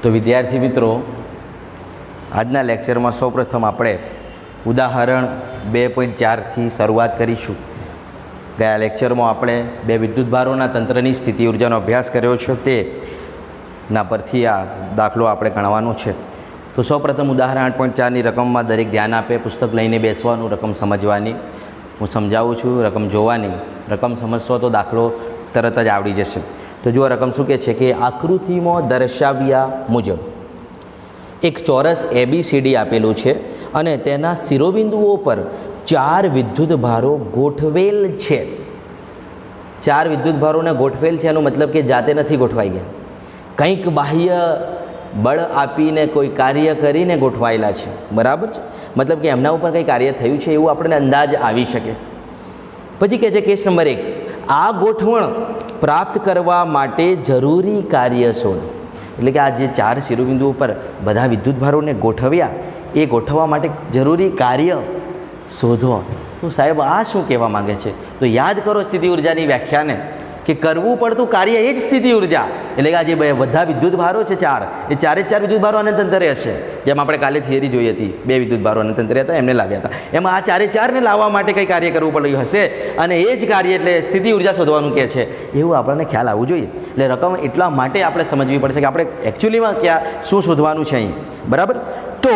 તો વિદ્યાર્થી મિત્રો, આજના લેક્ચરમાં સૌપ્રથમ આપણે ઉદાહરણ 2.4થી શરૂઆત કરીશું. ગયા લેક્ચરમાં આપણે બે વિદ્યુતભારોના તંત્રની સ્થિતિ ઉર્જાનો અભ્યાસ કર્યો છે, તેના પરથી આ દાખલો આપણે ગણવાનો છે. તો સૌપ્રથમ ઉદાહરણ 8.4ની રકમમાં દરેક ધ્યાન આપે, પુસ્તક લઈને બેસવાનું, રકમ સમજવાની. હું સમજાવું છું, રકમ જોવાની. રકમ સમજશો તો દાખલો તરત જ આવડી જશે. તો જુઓ રકમ શું કહે છે કે આકૃતિમાં દર્શાવ્યા મુજબ એક ચોરસ ABCD આપેલું છે અને તેના શિરોબિંદુઓ પર 4 વિદ્યુતભારો ગોઠવેલ છે. 4 વિદ્યુતભારોને ગોઠવેલ છે એનો મતલબ કે જાતે નથી ગોઠવાઈ ગયા, કંઈક બાહ્ય બળ આપીને કોઈ કાર્ય કરીને ગોઠવાયેલા છે. બરાબર છે? મતલબ કે એમના ઉપર કંઈ કાર્ય થયું છે એવું આપણને અંદાજ આવી શકે. પછી કહે છે કેસ નંબર 1, આ ગોઠવણ પ્રાપ્ત કરવા માટે જરૂરી કાર્ય શોધો. એટલે કે આ જે 4 શિરોબિંદુઓ પર બધા વિદ્યુતભારોને ગોઠવ્યા, એ ગોઠવવા માટે જરૂરી કાર્ય શોધો. તો સાહેબ આ શું કહેવા માગે છે? તો યાદ કરો સ્થિતિ ઉર્જાની વ્યાખ્યાને, કે કરવું પડતું કાર્ય એ જ સ્થિતિ ઉર્જા. એટલે કે આ જે બધા વિદ્યુતભારો છે 4, એ 4 વિદ્યુતભારો અનંતરે હશે. જેમ આપણે કાલે થિયરી જોઈ હતી, 2 વિદ્યુતભારો અનંતરે હતા, એમને લાવ્યા હતા. એમાં આ 4ને લાવવા માટે કંઈ કાર્ય કરવું પડ્યું હશે, અને એ જ કાર્ય એટલે સ્થિતિ ઉર્જા શોધવાનું કહે છે, એવું આપણને ખ્યાલ આવવું જોઈએ. એટલે રકમ એટલા માટે આપણે સમજવી પડશે કે આપણે એકચ્યુઅલીમાં શું શોધવાનું છે અહીં. બરાબર? તો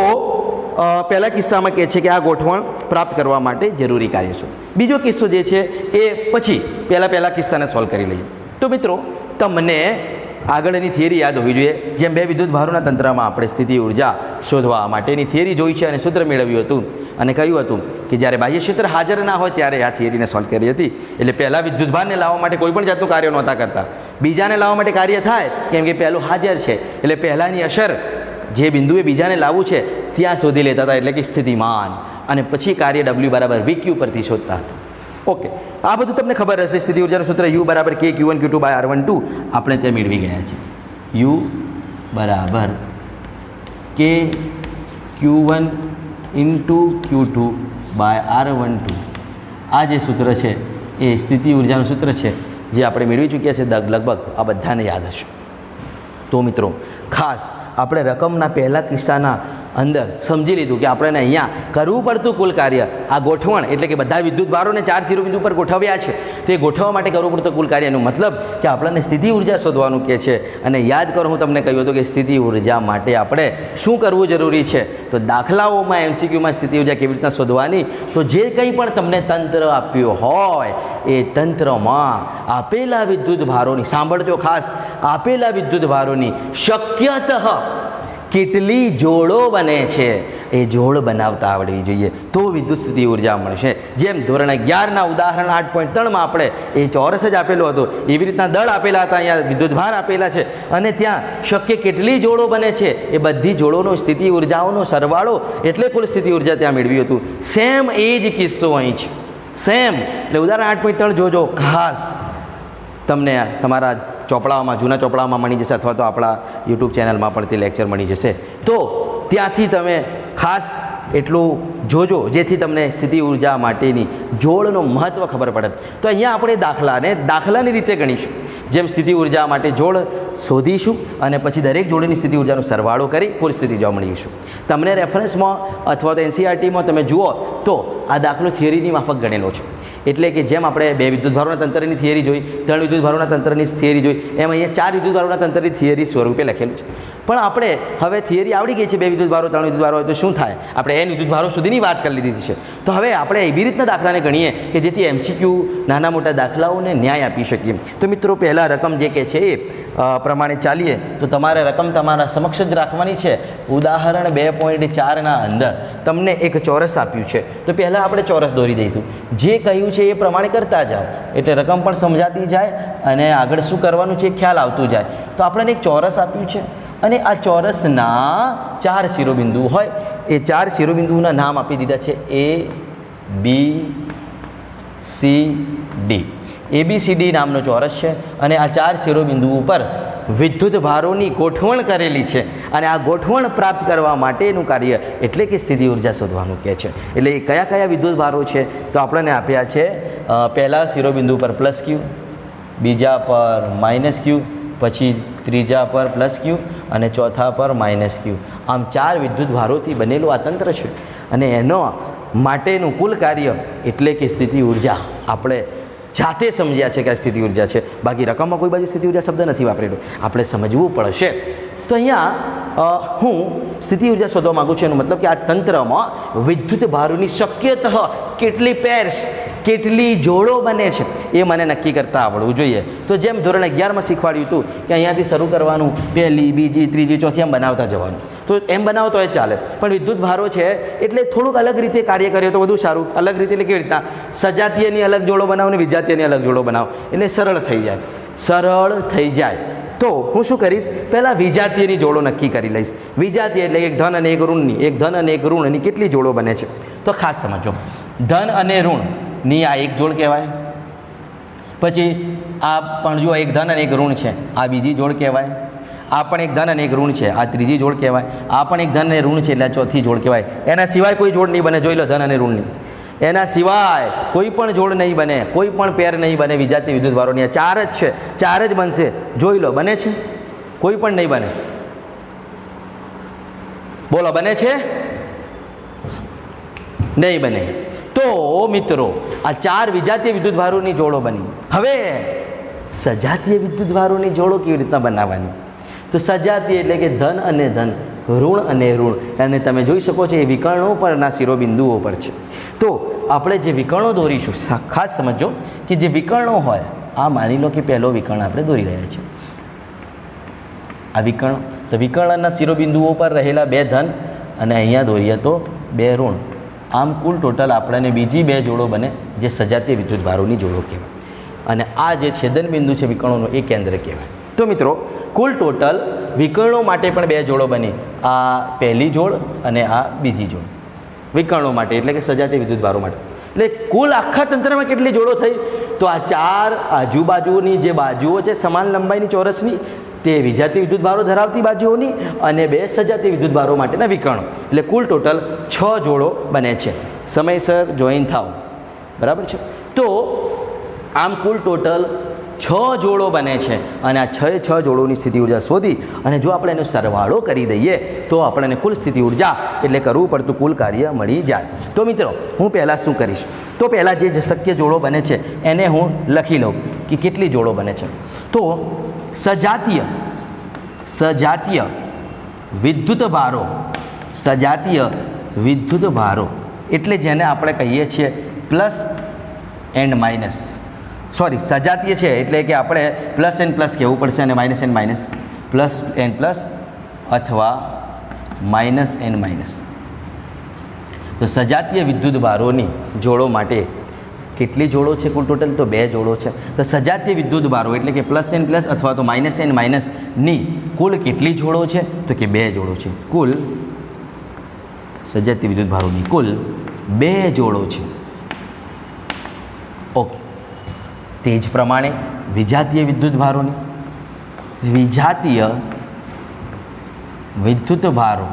પહેલા કિસ્સામાં કહે છે કે આ ગોઠવણ પ્રાપ્ત કરવા માટે જરૂરી કાર્ય શું. બીજો કિસ્સો જે છે એ પછી પહેલા કિસ્સાને સોલ્વ કરી લઈએ. તો મિત્રો, તમને આગળની થિયરી યાદ હોવી જોઈએ. જેમ 2 વિદ્યુતભારોના તંત્રમાં આપણે સ્થિતિ ઉર્જા શોધવા માટેની થિયરી જોઈ છે અને સૂત્ર મેળવ્યું હતું, અને કહ્યું હતું કે જ્યારે બાહ્ય ક્ષેત્ર હાજર ના હોય ત્યારે આ થિયરીને સોલ્વ કરી હતી. એટલે પહેલા વિદ્યુતભારને લાવવા માટે કોઈ પણ જાતનું કાર્ય નહોતા કરતા, બીજાને લાવવા માટે કાર્ય થાય, કેમ કે પહેલું હાજર છે એટલે પહેલાંની અસર જે બિંદુએ બીજાને લાવવું છે ત્યાં શોધી લેતા હતા, એટલે કે સ્થિતિમાન, અને પછી કાર્ય W = VQ પરથી શોધતા હતા. ઓકે, આ બધું તમને ખબર હશે. સ્થિતિ ઉર્જાનું સૂત્ર U = K Q1 Q2 / R12 આપણે ત્યાં મેળવી ગયા છે. U = K Q1 × Q2 / R12. આ જે સૂત્ર છે એ સ્થિતિ ઉર્જાનું સૂત્ર છે, જે આપણે મેળવી ચૂક્યા છે. લગભગ આ બધાને યાદ હશે. તો મિત્રો, ખાસ આપણે રકમના પહેલા કિસ્સાના અંદર સમજી લીધું કે આપણને અહીંયા કરવું પડતું કુલ કાર્ય આ ગોઠવણ, એટલે કે બધા વિદ્યુતભારોને 4 શિરોબિંદુ પર ગોઠવ્યા છે, તો એ ગોઠવવા માટે કરવું પડતું કુલ કાર્યનું મતલબ કે આપણને સ્થિતિ ઉર્જા શોધવાનું કહે છે. અને યાદ કરો, હું તમને કહ્યું હતું કે સ્થિતિ ઉર્જા માટે આપણે શું કરવું જરૂરી છે. તો દાખલાઓમાં MCQમાં સ્થિતિ ઉર્જા કેવી રીતના શોધવાની, તો જે કંઈ પણ તમને તંત્ર આપ્યું હોય એ તંત્રમાં આપેલા વિદ્યુતભારોની, સાંભળજો ખાસ, આપેલા વિદ્યુતભારોની શક્યતઃ કેટલી જોડો બને છે એ જોડ બનાવતા આવડવી જોઈએ, તો વિદ્યુત સ્થિતિ ઉર્જા મળશે. જેમ ધોરણ 11ના ઉદાહરણ 8.3માં આપણે એ ચોરસ જ આપેલું હતું, એવી રીતના દળ આપેલા હતા, અહીંયા વિદ્યુતભાર આપેલા છે, અને ત્યાં શક્ય કેટલી જોડો બને છે એ બધી જોડોનો સ્થિતિ ઉર્જાઓનો સરવાળો એટલે કુલ સ્થિતિ ઉર્જા ત્યાં મેળવ્યું હતું. સેમ એ જ કિસ્સો અહીં છે, સેમ. એટલે ઉદાહરણ 8.3 જોજો ખાસ, તમને તમારા ચોપડામાં, જૂના ચોપડામાં મળી જશે, અથવા તો આપણા YouTube ચેનલમાં પણ તે લેક્ચર મળી જશે. તો ત્યાંથી તમે ખાસ એટલું જોજો, જેથી તમને સ્થિતિ ઉર્જા માટેની જોડનો મહત્ત્વ ખબર પડે. તો અહીંયા આપણે દાખલાની રીતે ગણીશું. જેમ સ્થિતિ ઉર્જા માટે જોડ શોધીશું અને પછી દરેક જોડની સ્થિતિ ઉર્જાનો સરવાળો કરી કુલ સ્થિતિ ઉર્જા મળીશું. તમને રેફરન્સમાં અથવા તો NCERTમાં તમે જુઓ તો આ દાખલો થિયરીની માફક ગણેલો છે. એટલે કે જેમ આપણે 2 વિદ્યુતભારોના તંત્રની થિયરી જોઈ, 3 વિદ્યુતભારોના તંત્રની થિયરી જોઈ, એમ અહીંયા 4 વિદ્યુતભારોના તંત્રની થિયરી સ્વરૂપે લખેલું છે. પણ આપણે હવે થિયરી આવડી ગઈ છે, 2 વિદ્યુતભારો 3 વિદ્યુતભારો હોય તો શું થાય, આપણે N વિદ્યુતભારો સુધીની વાત કરી લીધી છે. તો હવે આપણે એવી રીતના દાખલાને ગણીએ કે જેથી MCQ નાના મોટા દાખલાઓને ન્યાય આપી શકીએ. તો મિત્રો, પહેલાં રકમ જે કે છે એ પ્રમાણે ચાલીએ. તો તમારે રકમ તમારા સમક્ષ જ રાખવાની છે. ઉદાહરણ 2.4ના અંદર તમને એક ચોરસ આપ્યું છે, તો પહેલાં આપણે ચોરસ દોરી દઈશું. જે કહ્યું છે એ પ્રમાણે કરતા જાઓ, એટલે રકમ પણ સમજાતી જાય અને આગળ શું કરવાનું છે એ ખ્યાલ આવતું જાય. તો આપણને એક ચોરસ આપ્યું છે, અને આ ચોરસના 4 શિરોબિંદુ હોય, એ 4 શિરોબિંદુના નામ આપી દીધા છે ABCD. ABCD નામનો ચોરસ છે, અને આ 4 શિરોબિંદુ ઉપર વિદ્યુતભારોની ગોઠવણ કરેલી છે, અને આ ગોઠવણ પ્રાપ્ત કરવા માટેનું કાર્ય એટલે કે સ્થિતિ ઉર્જા શોધવાનું કહે છે. એટલે એ કયા વિદ્યુતભારો છે, તો આપણને આપ્યા છે પહેલા શિરોબિંદુ પર +Q, બીજા પર -Q, પછી ત્રીજા પર પ્લસ ક્યુ અને ચોથા પર માઇનસ ક્યુ. આમ 4 વિદ્યુત ભારોથી બનેલું આ તંત્ર છે અને એનો માટેનું કુલ કાર્ય એટલે કે સ્થિતિ ઉર્જા આપણે જાતે સમજ્યા છે કે આ સ્થિતિ ઉર્જા છે. બાકી રકમમાં કોઈ બાજુ સ્થિતિ ઉર્જા શબ્દ નથી વાપરેલો, આપણે સમજવું પડશે. તો અહીંયા હું સ્થિતિ ઉર્જા શોધવા માગું છું. એનો મતલબ કે આ તંત્રમાં વિદ્યુત ભારોની શક્યતઃ કેટલી પેર્સ, કેટલી જોડો બને છે એ મને નક્કી કરતાં આવડવું જોઈએ. તો જેમ ધોરણ 11માં શીખવાડ્યું હતું કે અહીંયાથી શરૂ કરવાનું, પહેલી, બીજી, ત્રીજી, ચોથી એમ બનાવતા જવાનું. તો એમ બનાવો તો એ ચાલે, પણ વિદ્યુત ભારો છે એટલે થોડુંક અલગ રીતે કાર્ય કરીએ તો વધુ સારું. અલગ રીતે એટલે કેવી રીતના? સજાતીયની અલગ જોડો બનાવો ને વિજાતીયની અલગ જોડો બનાવો એટલે સરળ થઈ જાય. સરળ થઈ જાય. તો હું શું કરીશ, પહેલાં વિજાતીયની જોડો નક્કી કરી લઈશ. વિજાતીય એટલે એક ધન અને એક ઋણની, એક ધન અને એક ઋણની કેટલી જોડો બને છે તો ખાસ સમજો. ધન અને ઋણની આ એક જોડ કહેવાય. પછી આ પણ જુઓ એક ધન અને એક ઋણ છે, આ બીજી જોડ કહેવાય. આ પણ એક ધન અને એક ઋણ છે, આ ત્રીજી જોડ કહેવાય. આ પણ એક ધન અને ઋણ છે એટલે આ ચોથી જોડ કહેવાય. એના સિવાય કોઈ જોડ નહીં બને, જોઈ લો ધન અને ઋણની. એના સિવાય કોઈ પણ જોડ નહીં બને, કોઈ પણ પેર નહીં બને વિજાતીય વિદ્યુત ભારોની. આ 4 જ છે, 4 જ બનશે. જોઈ લો બને છે? કોઈ પણ નહીં બને. બોલો બને છે? નહીં બને. તો મિત્રો આ 4 વિજાતીય વિદ્યુત ભારોની જોડો બની. હવે સજાતીય વિદ્યુત ભારોની જોડો કેવી રીતના બનાવવાની? તો સજાતીય એટલે કે ધન અને ધન, ઋણ અને ઋણ, અને તમે જોઈ શકો છો એ વિકર્ણો પરના શિરોબિંદુઓ પર છે. તો આપણે જે વિકર્ણો દોરીશું, ખાસ સમજો કે જે વિકર્ણો હોય, આ માની લો કે પહેલો વિકર્ણ આપણે દોરી રહ્યા છીએ. આ વિકર્ણ, તો વિકર્ણના શિરોબિંદુઓ પર રહેલા 2 ધન અને અહીંયા દોરીએ તો 2 ઋણ. આમ કુલ ટોટલ આપણને બીજી 2 જોડો બને જે સજાતીય વિદ્યુત ભારોની જોડો કહેવાય. અને આ જે છેદન બિંદુ છે વિકર્ણોનું એ કેન્દ્ર કહેવાય. તો મિત્રો કુલ ટોટલ વિકર્ણો માટે પણ 2 જોડો બની. આ પહેલી જોડ અને આ બીજી જોડ વિકર્ણો માટે, એટલે કે સજાતીય વિદ્યુત ભારો માટે. એટલે કુલ આખા તંત્રમાં કેટલી જોડો થઈ? તો આ 4 આજુબાજુની જે બાજુઓ છે સમાન લંબાઈની ચોરસની, તે વિજાતીય વિદ્યુત ભારો ધરાવતી બાજુઓની, અને 2 સજાતીય વિદ્યુત ભારો માટેના વિકર્ણો. એટલે કુલ ટોટલ 6 જોડો બને છે. સમયસર જોઈન થાવ, બરાબર છે? તો આમ કુલ ટોટલ 6 જોડો બને છે અને આ 6 જોડોની સ્થિતિ ઉર્જા શોધી અને જો આપણે એનો સરવાળો કરી દઈએ તો આપણને કુલ સ્થિતિ ઉર્જા એટલે કરવું પડતું કુલ કાર્ય મળી જાય. તો મિત્રો હું પહેલાં શું કરીશ, તો પહેલાં જે શક્ય જોડો બને છે એને હું લખી લઉં કે કેટલી જોડો બને છે. તો સજાતીય વિદ્યુત ભારો, સજાતીય વિદ્યુત ભારો એટલે જેને આપણે કહીએ છીએ પ્લસ એન્ડ માઇનસ. સોરી, સજાતીય છે એટલે કે આપણે પ્લસ એન્ડ પ્લસ કહેવું પડશે અને minus and minus, plus and plus અથવા માઇનસ એન્ડ માઇનસ. તો સજાતીય વિદ્યુત ભારોની જોડો માટે કેટલી જોડો છે કુલ ટોટલ? તો 2 જોડો છે. તો સજાતીય વિદ્યુત ભારો એટલે કે પ્લસ એન્ડ પ્લસ અથવા તો માઇનસ એન્ડ માઇનસની કુલ કેટલી જોડો છે? તો કે 2 જોડો છે. કુલ સજાતીય વિદ્યુત ભારોની કુલ 2 જોડો છે. ઓકે. તે જ પ્રમાણે વિજાતીય વિદ્યુત ભારોની, વિજાતીય વિદ્યુત ભારો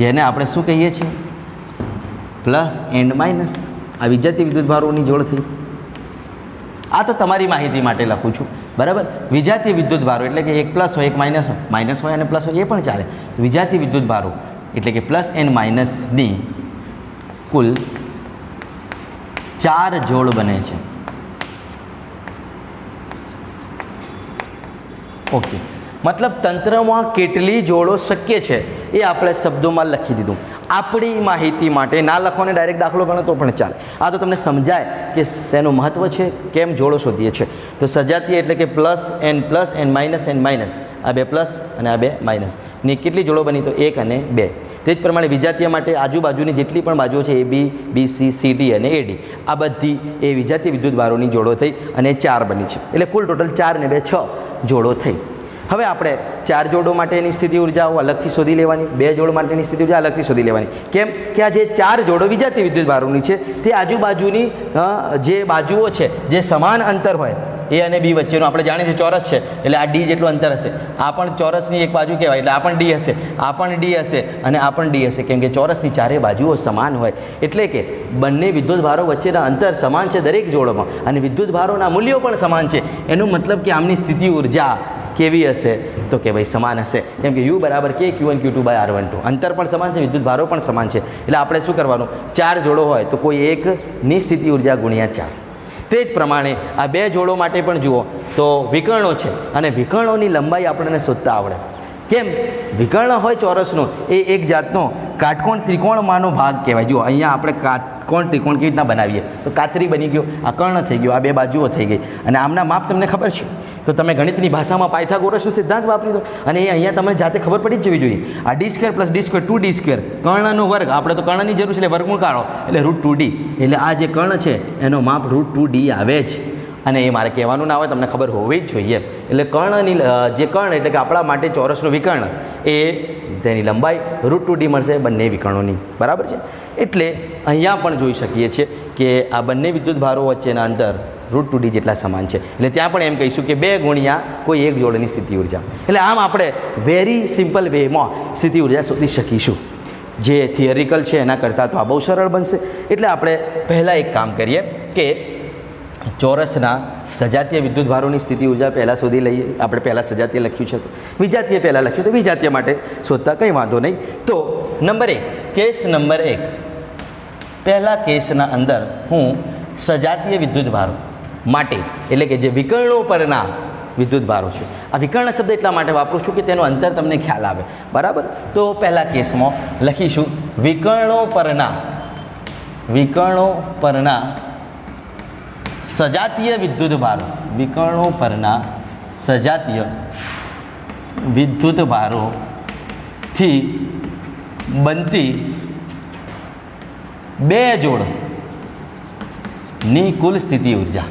જેને આપણે શું કહીએ છીએ? Plus and minus. આ વિજાતીય વિદ્યુત ભારોની જોડ થઈ. આ તો તમારી માહિતી માટે લખું છું, બરાબર? વિજાતીય વિદ્યુત ભારો એટલે કે એક પ્લસ હોય એક માઇનસ હોય, માઇનસ હોય અને પ્લસ હોય એ પણ ચાલે. વિજાતીય વિદ્યુત ભારો એટલે કે પ્લસ એન્ડ માઇનસની કુલ 4 જોડ બને છે. ઓકે, મતલબ તંત્રમાં કેટલી જોડો શક્ય છે એ આપણે શબ્દોમાં લખી દીધું. આપણી માહિતી માટે ના લખોને ડાયરેક્ટ દાખલો ગણો તો પણ ચાલે. આ તો તમને સમજાય કે શેનું મહત્ત્વ છે, કેમ જોડો શોધીએ છીએ. તો સજાતીય એટલે કે પ્લસ એન્ડ માઇનસ, આ 2 પ્લસ અને આ 2 માઇનસ ની કેટલી જોડો બની? તો 1 અને 2. તે જ પ્રમાણે વિજાતીય માટે આજુબાજુની જેટલી પણ બાજુઓ છે AB, BC, CD અને AD, આ બધી એ વિજાતીય વિદ્યુત ભારોની જોડો થઈ અને 4 બની છે. એટલે કુલ ટોટલ 4 ને 2 6 જોડો થઈ. હવે આપણે 4 જોડો માટેની સ્થિતિ ઉર્જાઓ અલગથી શોધી લેવાની, 2 જોડ માટેની સ્થિતિ ઉર્જા અલગથી શોધી લેવાની. કેમ કે આ જે 4 જોડો વિજાતીય વિદ્યુત ભારોની છે તે આજુબાજુની જે બાજુઓ છે જે સમાન અંતર હોય એ અને બી વચ્ચેનું આપણે જાણીએ છીએ ચોરસ છે એટલે આ ડી જેટલું અંતર હશે. આ પણ ચોરસની એક બાજુ કહેવાય એટલે આ પણ ડી હશે, આ પણ ડી હશે અને આ પણ ડી હશે, કેમ કે ચોરસની ચારે બાજુઓ સમાન હોય. એટલે કે બંને વિદ્યુત ભારો વચ્ચેના અંતર સમાન છે દરેક જોડોમાં અને વિદ્યુત ભારોના મૂલ્યો પણ સમાન છે. એનો મતલબ કે આમની સ્થિતિ ઉર્જા કેવી હશે તો કે ભાઈ સમાન હશે, કેમ કે યુ બરાબર કે Q1 Q2 બાય R12. અંતર પણ સમાન છે, વિદ્યુત ભારો પણ સમાન છે. એટલે આપણે શું કરવાનું, 4 જોડો હોય તો કોઈ એકની સ્થિતિ ઉર્જા ગુણ્યા 4. તે જ પ્રમાણે આ 2 જોડો માટે પણ જુઓ તો વિકર્ણો છે અને વિકર્ણોની લંબાઈ આપણને શોધતા આવડે. કેમ? વિકર્ણ હોય ચોરસનો એ એક જાતનો કાટકોણ ત્રિકોણમાંનો ભાગ કહેવાય. જુઓ અહીંયા આપણે કાટકોણ ત્રિકોણ કેવી રીતના બનાવીએ તો કાતરી બની ગયો, આ કર્ણ થઈ ગયો, આ 2 બાજુઓ થઈ ગઈ અને આમના માપ તમને ખબર છે તો તમે ગણિતની ભાષામાં પાયથાગોરસનો સિદ્ધાંત વાપરી દો અને એ અહીંયા તમને જાતે ખબર પડી જ જવી જોઈએ. આ d² + d² 2d², કર્ણનો વર્ગ, આપણે તો કર્ણની જરૂર છે એટલે વર્ગમૂળ કાઢો એટલે √2d, એટલે આ જે કર્ણ છે એનો માપ √2d આવે જ. અને એ મારે કહેવાનું ના હોય, તમને ખબર હોવી જ જોઈએ. એટલે કર્ણની જે કર્ણ એટલે કે આપણા માટે ચોરસનું વિકર્ણ એ તેની લંબાઈ √2d મળશે બંને વિકર્ણોની, બરાબર છે. એટલે અહીંયા પણ જોઈ શકીએ છીએ કે આ બંને વિદ્યુત ભારો વચ્ચેના અંતર √2d જેટલા સમાન છે. એટલે ત્યાં પણ એમ કહીશું કે 2 ગુણ્યા કોઈ એક જોડની સ્થિતિ ઉર્જા. એટલે આમ આપણે વેરી સિમ્પલ વેમાં સ્થિતિ ઉર્જા શોધી શકીશું. જે થિયરિકલ છે એના કરતાં તો આ બહુ સરળ બનશે. એટલે આપણે પહેલાં એક કામ કરીએ કે ચોરસના સજાતીય વિદ્યુત ભારોની સ્થિતિ ઉર્જા પહેલાં શોધી લઈએ. આપણે પહેલાં સજાતીય લખ્યું છે તો વિજાતીય પહેલાં લખ્યું તો વિજાતીય માટે શોધતા કંઈ વાંધો નહીં. તો નંબર 1, કેસ નંબર 1, પહેલા કેસના અંદર હું સજાતીય વિદ્યુત ભારો માટે એટલે કે જે વિકર્ણો પરના વિદ્યુત ભારો છે, આ વિકર્ણ શબ્દ એટલા માટે વાપરું છું કે તેનું અંતર તમને ખ્યાલ આવે, બરાબર. તો પહેલા કેસમાં લખીશું વિકર્ણો પરના સજાતીય વિદ્યુત ભારો, વિકર્ણો પરના સજાતીય વિદ્યુત ભારોથી બનતી 2 જોડની કુલ સ્થિતિ ઉર્જા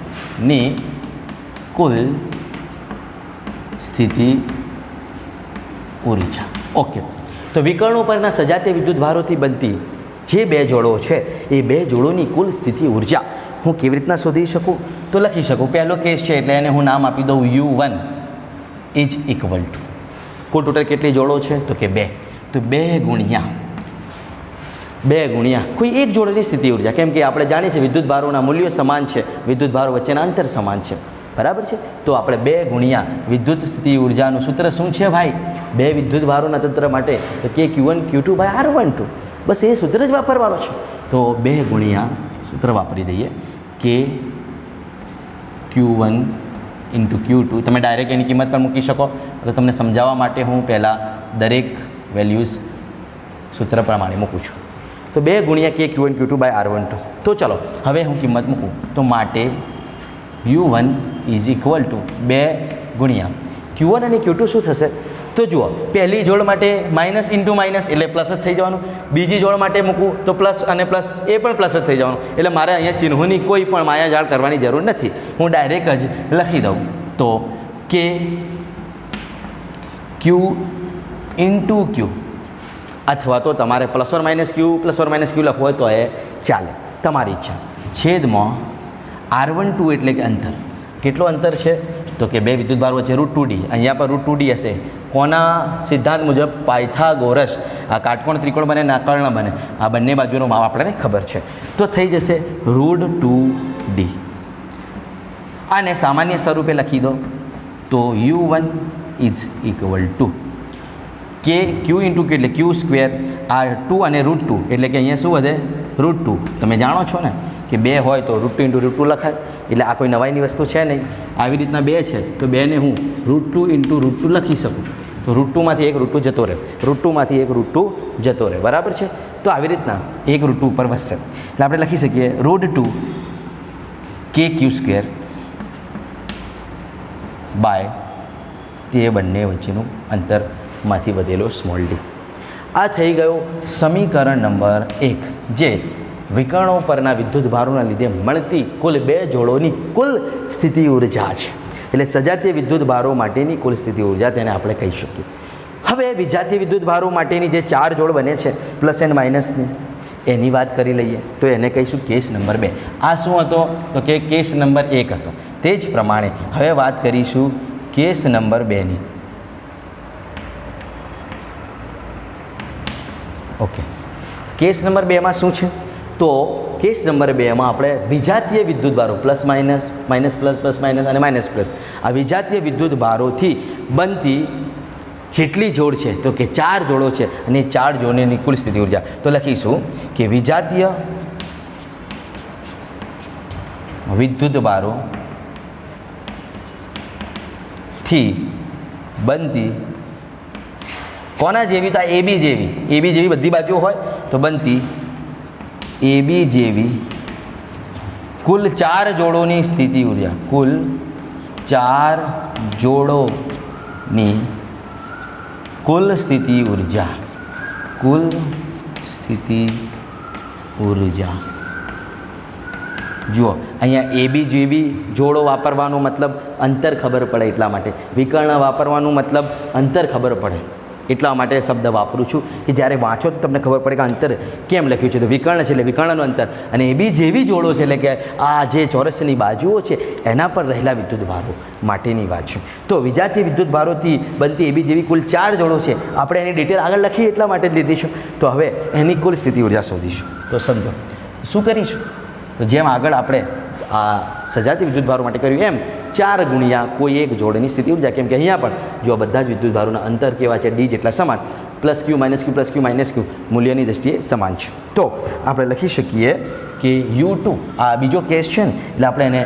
ઓકે. તો વિકર્ણો પરના સજાતીય વિદ્યુત ભારોથી બનતી જે 2 જોડો છે એ 2 જોડોની કુલ સ્થિતિ ઉર્જા હું કેવી રીતના શોધી શકું તો લખી શકું. પહેલો કેસ છે એટલે એને હું નામ આપી દઉં U1 = કુલ ટોટલ કેટલી જોડો છે તો કે 2. તો 2 ગુણ્યા કોઈ એક જોડની સ્થિતિ ઉર્જા, કેમ કે આપણે જાણીએ છીએ વિદ્યુત ભારોના મૂલ્યો સમાન છે, વિદ્યુત ભારો વચ્ચેના અંતર સમાન છે, બરાબર છે. તો આપણે 2 ગુણ્યા વિદ્યુત સ્થિતિ ઉર્જાનું સૂત્ર શું છે ભાઈ? 2 વિદ્યુત ભારોના તંત્ર માટે તો કે Q1 Q2 બાય R12. બસ એ સૂત્ર જ વાપરવાનો છે. તો 2 ગુણ્યા સૂત્ર વાપરી દઈએ કે Q1 × Q2. તમે ડાયરેક્ટ એની કિંમત પણ મૂકી શકો તો તમને સમજાવવા માટે હું પહેલાં દરેક વેલ્યુઝ સૂત્ર પ્રમાણે મૂકું છું. તો 2 ગુણ્યા કે Q1 Q2 બાય R12. તો ચલો હવે હું કિંમત મૂકું તો માટે U1 = 2 ગુણ્યા Q1 અને Q2 શું થશે તો જુઓ, પહેલી જોડ માટે માઇનસ ઇન્ટુ માઇનસ એટલે પ્લસ જ થઈ જવાનું, બીજી જોડ માટે મૂકું તો પ્લસ અને પ્લસ એ પણ પ્લસ જ થઈ જવાનું. એટલે મારે અહીંયા ચિહ્નોની કોઈ પણ માયાજાળ કરવાની જરૂર નથી, હું ડાયરેક્ટ જ લખી દઉં તો કે Q × Q, અથવા તો તમારે +or - Q લખવું હોય તો એ ચાલે, તમારી ઈચ્છા. છેદમાં R12 એટલે કે અંતર. કેટલો અંતર છે તો કે 2 વિદ્યુત ભારો વચ્ચે √2d, અહીંયા પર √2d હશે. કોના સિદ્ધાંત મુજબ? પાયથાગોરસ. આ કાટકોણ ત્રિકોણ બને ના કર્ણ બને, આ બંને બાજુનો માપ આપણને ખબર છે. તો થઈ જશે √2d. આને સામાન્ય સ્વરૂપે લખી દો તો U1 = કે Q × Q એટલે Q², આ 2 અને √2 એટલે કે અહીંયા શું વધે √2. તમે જાણો છો ને કે 2 હોય તો √2 × √2 લખાય, એટલે આ કોઈ નવાઈની વસ્તુ છે નહીં. આવી રીતના 2 છે તો 2 ને હું √2 × √2 લખી શકું. તો √2માંથી એક √2 જતો રહે, √2માંથી એક √2 જતો રહે, બરાબર છે. તો આવી રીતના એક √2 ઉપર વધશે એટલે આપણે લખી શકીએ √2 કે Q² બાય તે બંને વચ્ચેનું અંતરમાંથી વધેલો સ્મોલ d. આ થઈ ગયો સમીકરણ નંબર 1, જે વિકર્ણો પરના વિદ્યુત ભારોના લીધે મળતી કુલ 2 જોડોની કુલ સ્થિતિ ઉર્જા છે. એટલે સજાતીય વિદ્યુત ભારો માટેની કુલ સ્થિતિ ઉર્જા તેને આપણે કહી શકીએ. હવે વિજાતીય વિદ્યુત ભારો માટેની જે 4 જોડ બને છે પ્લસ એન્ડ માઇનસની, એની વાત કરી લઈએ તો એને કહીશું કેસ નંબર 2. આ શું હતો તો કે કેસ નંબર 1 હતો. તે જ પ્રમાણે હવે વાત કરીશું કેસ નંબર 2ની. ઓકે, કેસ નંબર 2માં શું છે? તો કેસ નંબર 2માં આપણે વિજાતીય વિદ્યુતભારો plus minus, minus plus, plus minus અને માઇનસ પ્લસ, આ વિજાતીય વિદ્યુતભારોથી બનતી જેટલી જોડ છે તો કે 4 જોડો છે અને 4 જોડની કુલ સ્થિતિ ઉર્જા. તો લખીશું કે વિજાતીય વિદ્યુતભારો થી બનતી કોના જેવી? તો એબી જેવી બધી બાજુઓ હોય તો બનતી એબી જેવી કુલ 4 જોડોની સ્થિતિ ઉર્જા, કુલ 4 જોડોની કુલ સ્થિતિ ઉર્જા, કુલ સ્થિતિ ઉર્જા. જુઓ અહીંયા એબી જેવી જોડો વાપરવાનો મતલબ અંતર ખબર પડે એટલા માટે, વિકર્ણ વાપરવાનું મતલબ અંતર ખબર પડે એટલા માટે શબ્દ વાપરું છું કે જ્યારે વાંચો તો તમને ખબર પડે કે અંતર કેમ લખ્યું છે. તો વિકર્ણ છે એટલે વિકર્ણનું અંતર, અને એબી જેવી જોડો છે એટલે કે આ જે ચોરસની બાજુઓ છે એના પર રહેલા વિદ્યુતભારો માટેની વાત છે. તો વિજાતીય વિદ્યુતભારોથી બનતી એબી જેવી કુલ 4 જોડો છે. આપણે એની ડિટેલ આગળ લખી એટલા માટે જ લીધી છે. તો હવે એની કુલ સ્થિતિ ઉર્જા શોધીશું. તો સમજો શું કરીશું? તો જેમ આગળ આપણે આ સજાતીય વિદ્યુતભારો માટે કર્યું એમ 4 ગુણ્યા કોઈ એક જોડની સ્થિતિ ઉર્જા. કેમ કે અહીંયા પણ જો બધા જ વિદ્યુતભારોના અંતર કેવા છે? ડી જેટલા સમાન, પ્લસ ક્યુ માઇનસ ક્યુ પ્લસ ક્યુ માઇનસ ક્યુ મૂલ્યની દ્રષ્ટિએ સમાન છે. તો આપણે લખી શકીએ કે U2, આ બીજો કેસ છે ને એટલે આપણે એને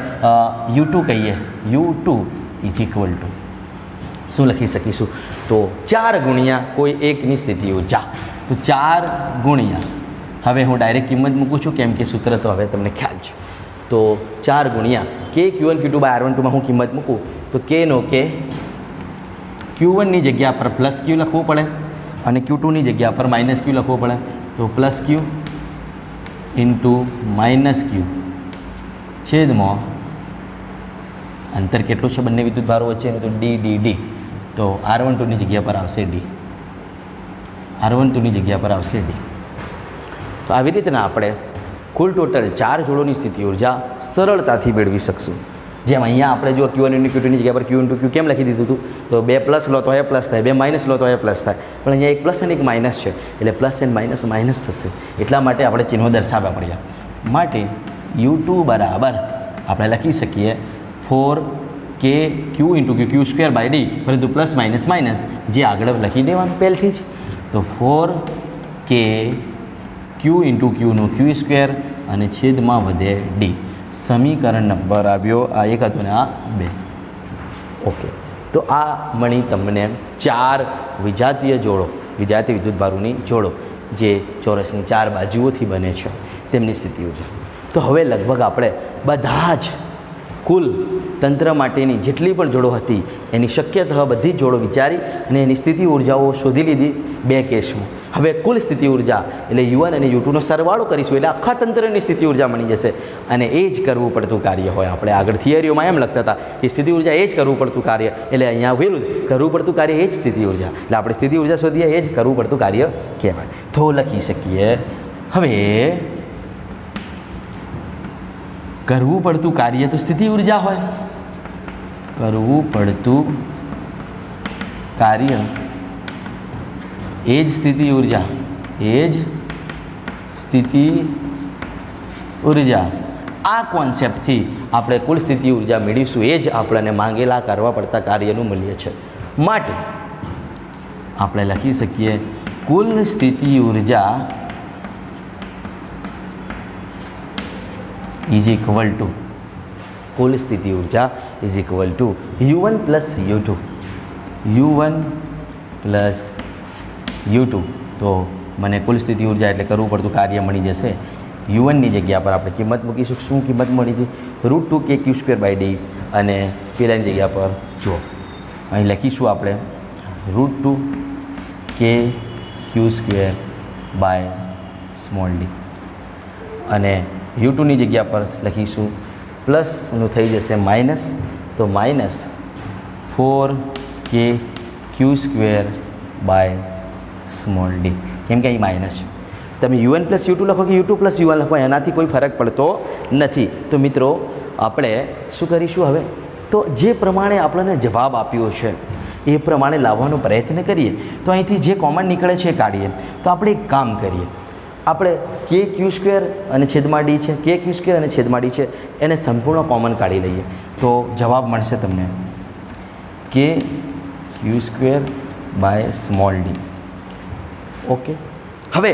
U2 કહીએ. U2 ઇઝ ઇક્વલ ટુ શું લખી શકીશું? તો 4 ગુણ્યા કોઈ એકની સ્થિતિ ઉર્જા. તો 4 ગુણ્યા, હવે હું ડાયરેક્ટ કિંમત મૂકું છું કેમ કે સૂત્ર તો હવે તમને ખ્યાલ છે. તો 4 ગુણ્યા કે Q1 Q2 બાય R12માં હું કિંમત મૂકું તો કેનો કે Q1ની જગ્યા પર પ્લસ ક્યુ લખવું પડે અને Q2ની જગ્યા પર માઇનસ ક્યુ લખવું પડે. તો પ્લસ ક્યુ ઇન્ટુ માઇનસ ક્યુ છેદમાં અંતર કેટલું છે બંને વિદ્યુતભારો વચ્ચેનું? તો ડી ડી ડી. તો R12ની જગ્યા પર આવશે ડી, R12ની જગ્યા પર આવશે ડી. તો આવી રીતના આપણે કુલ ટોટલ 4 જોડોની સ્થિતિ ઉર્જા સરળતાથી મેળવી શકશું. જેમ અહીંયા આપણે જો Q1 ઇન્ટુ Q2ની જગ્યા પર Q ઇન્ટુ Q કેમ લખી દીધું હતું? તો 2 પ્લસ લો તો એ પ્લસ થાય, 2 માઇનસ લો તો એ પ્લસ થાય, પણ અહીંયા એક પ્લસ અને એક માઇનસ છે એટલે પ્લસ એન્ડ માઇનસ માઇનસ થશે. એટલા માટે આપણે ચિહ્નો દર્શાવવા પડ્યા. માટે U2 બરાબર આપણે લખી શકીએ 4k Q into Q square by D, પરંતુ પ્લસ માઇનસ માઇનસ જે આગળ લખી દેવાનું પહેલથી જ. તો 4k Q ઇન્ટુ Qનો Q સ્ક્વેર અને છેદમાં વધે ડી. સમીકરણ નંબર આવ્યો આ 1 હતું ને આ 2. ઓકે, તો આ મળી તમને 4 વિજાતીય જોડો, વિજાતીય વિદ્યુતભારોની જોડો જે ચોરસની 4 બાજુઓથી બને છે તેમની સ્થિતિ ઉર્જા. તો હવે લગભગ આપણે બધા જ કુલ તંત્ર માટેની જેટલી પણ જોડો હતી એની શક્યતા બધી જ જોડો વિચારી અને એની સ્થિતિ ઉર્જાઓ શોધી લીધી 2 કેસમાં. હવે કુલ સ્થિતિ ઉર્જા એટલે U1 અને U2નો સરવાળો કરીશું એટલે આખા તંત્રની સ્થિતિ ઉર્જા મળી જશે. અને એ જ કરવું પડતું કાર્ય હોય. આપણે આગળ થિયરીઓમાં એમ લખતા હતા કે સ્થિતિ ઉર્જા એ જ કરવું પડતું કાર્ય, એટલે અહીંયા વિરુદ્ધ કરવું પડતું કાર્ય એ જ સ્થિતિ ઉર્જા. એટલે આપણે સ્થિતિ ઉર્જા શોધીએ એ જ કરવું પડતું કાર્ય કહેવાય. તો લખી શકીએ હવે કરવું પડતું કાર્ય તો સ્થિતિ ઉર્જા હોય, કરવું પડતું કાર્ય એ જ સ્થિતિ ઉર્જા, એ જ સ્થિતિ ઉર્જા. આ કોન્સેપ્ટથી આપણે કુલ સ્થિતિ ઉર્જા મેળવીશું. એ જ આપણને માંગેલા કરવા પડતા કાર્યનું મૂલ્ય છે. માટે આપણે લખી શકીએ કુલ સ્થિતિ ઉર્જા ઇઝ ઇક્વલ ટુ, કુલ સ્થિતિ ઉર્જા is equal to U1 plus U2, U1 plus U2. તો મને કુલ સ્થિતિ ઉર્જા એટલે કરવું પડતું કાર્ય મળી જશે. U1ની જગ્યા પર આપણે કિંમત મૂકીશું. શું કિંમત મળી હતી? √2k Q square by D, અને પેલાની જગ્યા પર જુઓ અહીં લખીશું આપણે √2k Q square by small d, અને U2ની જગ્યા પર લખીશું પ્લસનું થઈ જશે માઇનસ, તો minus 4k Q square by small d. કેમ કે અહીં માઇનસ છે. તમે U1 પ્લસ U2 લખો કે U2 પ્લસ U1 લખો એનાથી કોઈ ફરક પડતો નથી. તો મિત્રો આપણે શું કરીશું હવે? તો જે પ્રમાણે આપણને જવાબ આપ્યો છે એ પ્રમાણે લાવવાનો પ્રયત્ન કરીએ. તો અહીંથી જે કોમન નીકળે છે એ કાઢીએ. તો આપણે એક કામ કરીએ, આપણે કે ક્યુ સ્ક્વેર અને છેદમાં ડી છે, કે ક્યુ સ્ક્વેર અને છેદમાં ડી છે, એને સંપૂર્ણ કોમન કાઢી લઈએ. તો જવાબ મળશે તમને K Q square by small D. Okay, હવે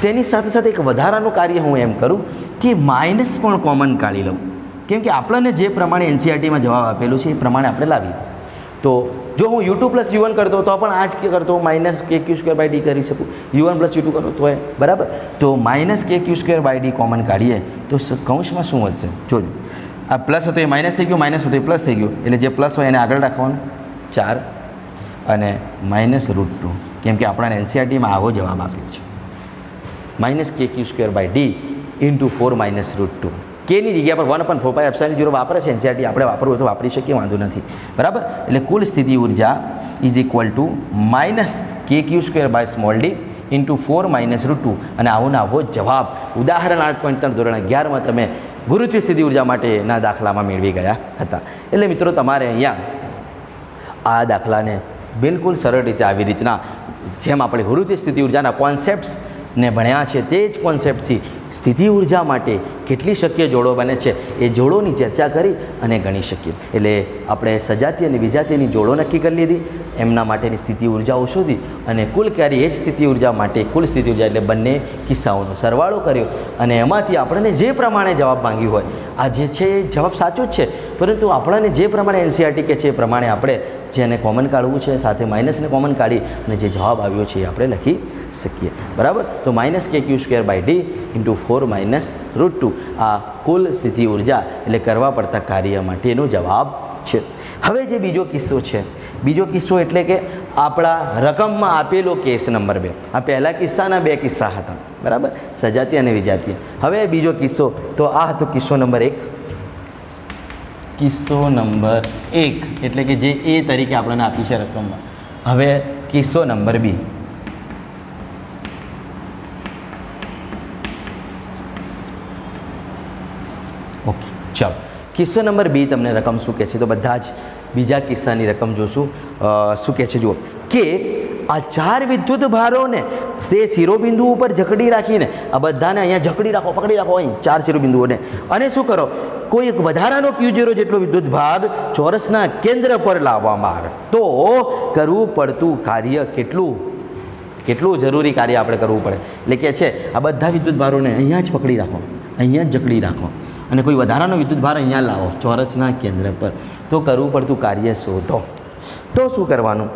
તેની સાથે સાથે એક વધારાનું કાર્ય હું એમ કરું કે માઇનસ પણ કોમન કાઢી લઉં, કેમ કે આપણને જે પ્રમાણે એનસીઆરટીમાં જવાબ આપેલું છે એ પ્રમાણે આપણે લાવીએ. તો જો હું u2 પ્લસ u1 કરતો તો પણ આ જ કરતો, minus K Q square by D કરી શકું. u1 પ્લસ u2 કરો તો બરાબર. તો minus K Q square by D common કાઢીએ તો કૌંસમાં શું વધશે? જોજો, આ પ્લસ હતો એ માઇનસ થઈ ગયું, માઇનસ હતો એ પ્લસ થઈ ગયું, એટલે જે પ્લસ હોય એને આગળ રાખવાનું 4 અને માઇનસ √2, કેમ કે આપણા એનસીઆરટીમાં આવો જવાબ આપ્યો છે, minus K Q square by D into 4 minus √2. કેની જગ્યા પર 1/4πε0 વાપરે છે એનસીઆરટી, આપણે વાપરવું તો વાપરી શકીએ, વાંધો નથી, બરાબર. એટલે કુલ સ્થિતિ ઉર્જા is equal to minus K Q square by small D into 4 minus √2. અને આવો ને આવો જવાબ ઉદાહરણ 8.3 ધોરણ 11માં તમે ગુરુત્વીય સ્થિતિ ઉર્જા માટેના દાખલામાં મેળવી ગયા હતા. એટલે મિત્રો તમારે અહીંયા આ દાખલાને બિલકુલ સરળ રીતે આવી રીતના જેમ આપણે ગુરુત્વીય સ્થિતિ ઉર્જાના કોન્સેપ્ટ્સને ભણ્યા છે તે જ કોન્સેપ્ટથી સ્થિતિ ઉર્જા માટે કેટલી શક્ય જોડો બને છે એ જોડોની ચર્ચા કરી અને ગણી શકીએ. એટલે આપણે સજાતીય અને વિજાતીયની જોડો નક્કી કરી લીધી, એમના માટેની સ્થિતિ ઉર્જાઓ શોધી અને કુલ કરી એ જ સ્થિતિ ઉર્જા માટે કુલ સ્થિતિ ઉર્જા એટલે બંને કિસ્સાઓનો સરવાળો કર્યો અને એમાંથી આપણને જે પ્રમાણે જવાબ માંગ્યો હોય, આ જે છે એ જવાબ સાચો જ છે, પરંતુ આપણને જે પ્રમાણે એનસીઆરટી કે છે એ પ્રમાણે આપણે જેને કોમન કાઢવું છે સાથે માઇનસને કોમન કાઢી અને જે જવાબ આવ્યો છે એ આપણે લખી શકીએ, બરાબર. તો minus K Q square by D into 4 minus √2 આ કુલ સ્થિતિ ઉર્જા એટલે કરવા પડતા કાર્ય માટેનો જવાબ છે. હવે જે બીજો કિસ્સો છે, બીજો કિસ્સો એટલે કે આપણા રકમમાં આપેલો કેસ નંબર 2. આ પહેલા કિસ્સાના 2 કિસ્સા હતા, બરાબર, સજાતીય અને વિજાતીય. હવે બીજો કિસ્સો, તો આ હતો કિસ્સો નંબર 1. કિસ્સો નંબર 1 એટલે કે જે એ તરીકે આપણને આપ્યું છે રકમમાં. હવે કિસ્સો નંબર 2. ઓકે, ચાલો કિસ્સો નંબર 2 તમને રકમ શું કહે છે? તો બધા જ બીજા કિસ્સાની રકમ જોશું. શું કહે છે જુઓ કે આ 4 વિદ્યુત ભારોને તે શિરોબિંદુ ઉપર જકડી રાખીને આ બધાને અહીંયા જકડી રાખો, પકડી રાખો અહીં 4 શિરોબિંદુઓને, અને શું કરો, કોઈ એક વધારાનો Q0 જેટલો વિદ્યુત ભાર ચોરસના કેન્દ્ર પર લાવવામાં આવે તો કરવું પડતું કાર્ય કેટલું જરૂરી કાર્ય આપણે કરવું પડે. એટલે કે છે આ બધા વિદ્યુત ભારોને અહીંયા જ પકડી રાખો, અહીંયા જ જકડી રાખો અને કોઈ વધારાનો વિદ્યુત ભાર અહીંયા લાવો ચોરસના કેન્દ્ર પર, તો કરવું પડતું કાર્ય શોધો. તો શું કરવાનું?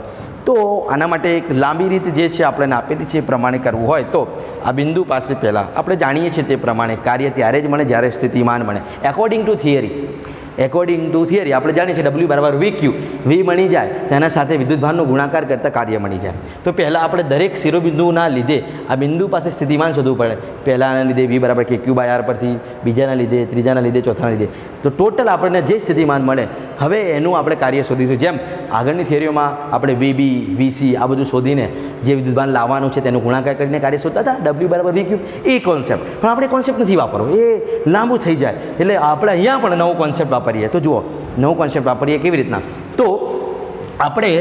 તો આના માટે એક લાંબી રીત જે છે આપણને આપેલી છે એ પ્રમાણે કરવું હોય તો આ બિંદુ પાસે પહેલાં આપણે જાણીએ છીએ તે પ્રમાણે કાર્ય ત્યારે જ મળે જ્યારે સ્થિતિમાન મળે. એકોર્ડિંગ ટુ થિયરી આપણે જાણીએ છીએ W બરાબર VQ, V મળી જાય તેના સાથે વિદ્યુતભારનો ગુણાકાર કરતાં કાર્ય મળી જાય. તો પહેલાં આપણે દરેક શિરોબિંદુના લીધે આ બિંદુ પાસે સ્થિતિમાન શોધવું પડે. પહેલાંના લીધે V બરાબર KQ/R પરથી, બીજાના લીધે, ત્રીજાના લીધે, ચોથાના લીધે, તો ટોટલ આપણને જે સ્થિતિમાન મળે હવે એનું આપણે કાર્ય શોધીશું. જેમ આગળની થિયરીઓમાં આપણે VB, VC આ બધું શોધીને જે વિદ્યુતભાર લાવવાનું છે તેનો ગુણાકાર કરીને કાર્ય શોધતા હતા, W બરાબર VQ, એ કોન્સેપ્ટ. પણ આપણે કોન્સેપ્ટ નથી વાપરવો, એ લાંબુ થઈ જાય. એટલે આપણે અહીંયા પણ નવો કોન્સેપ્ટ વાપરીએ. તો જુઓ, નવો કોન્સેપ્ટ વાપરીએ કેવી રીતના? તો આપણે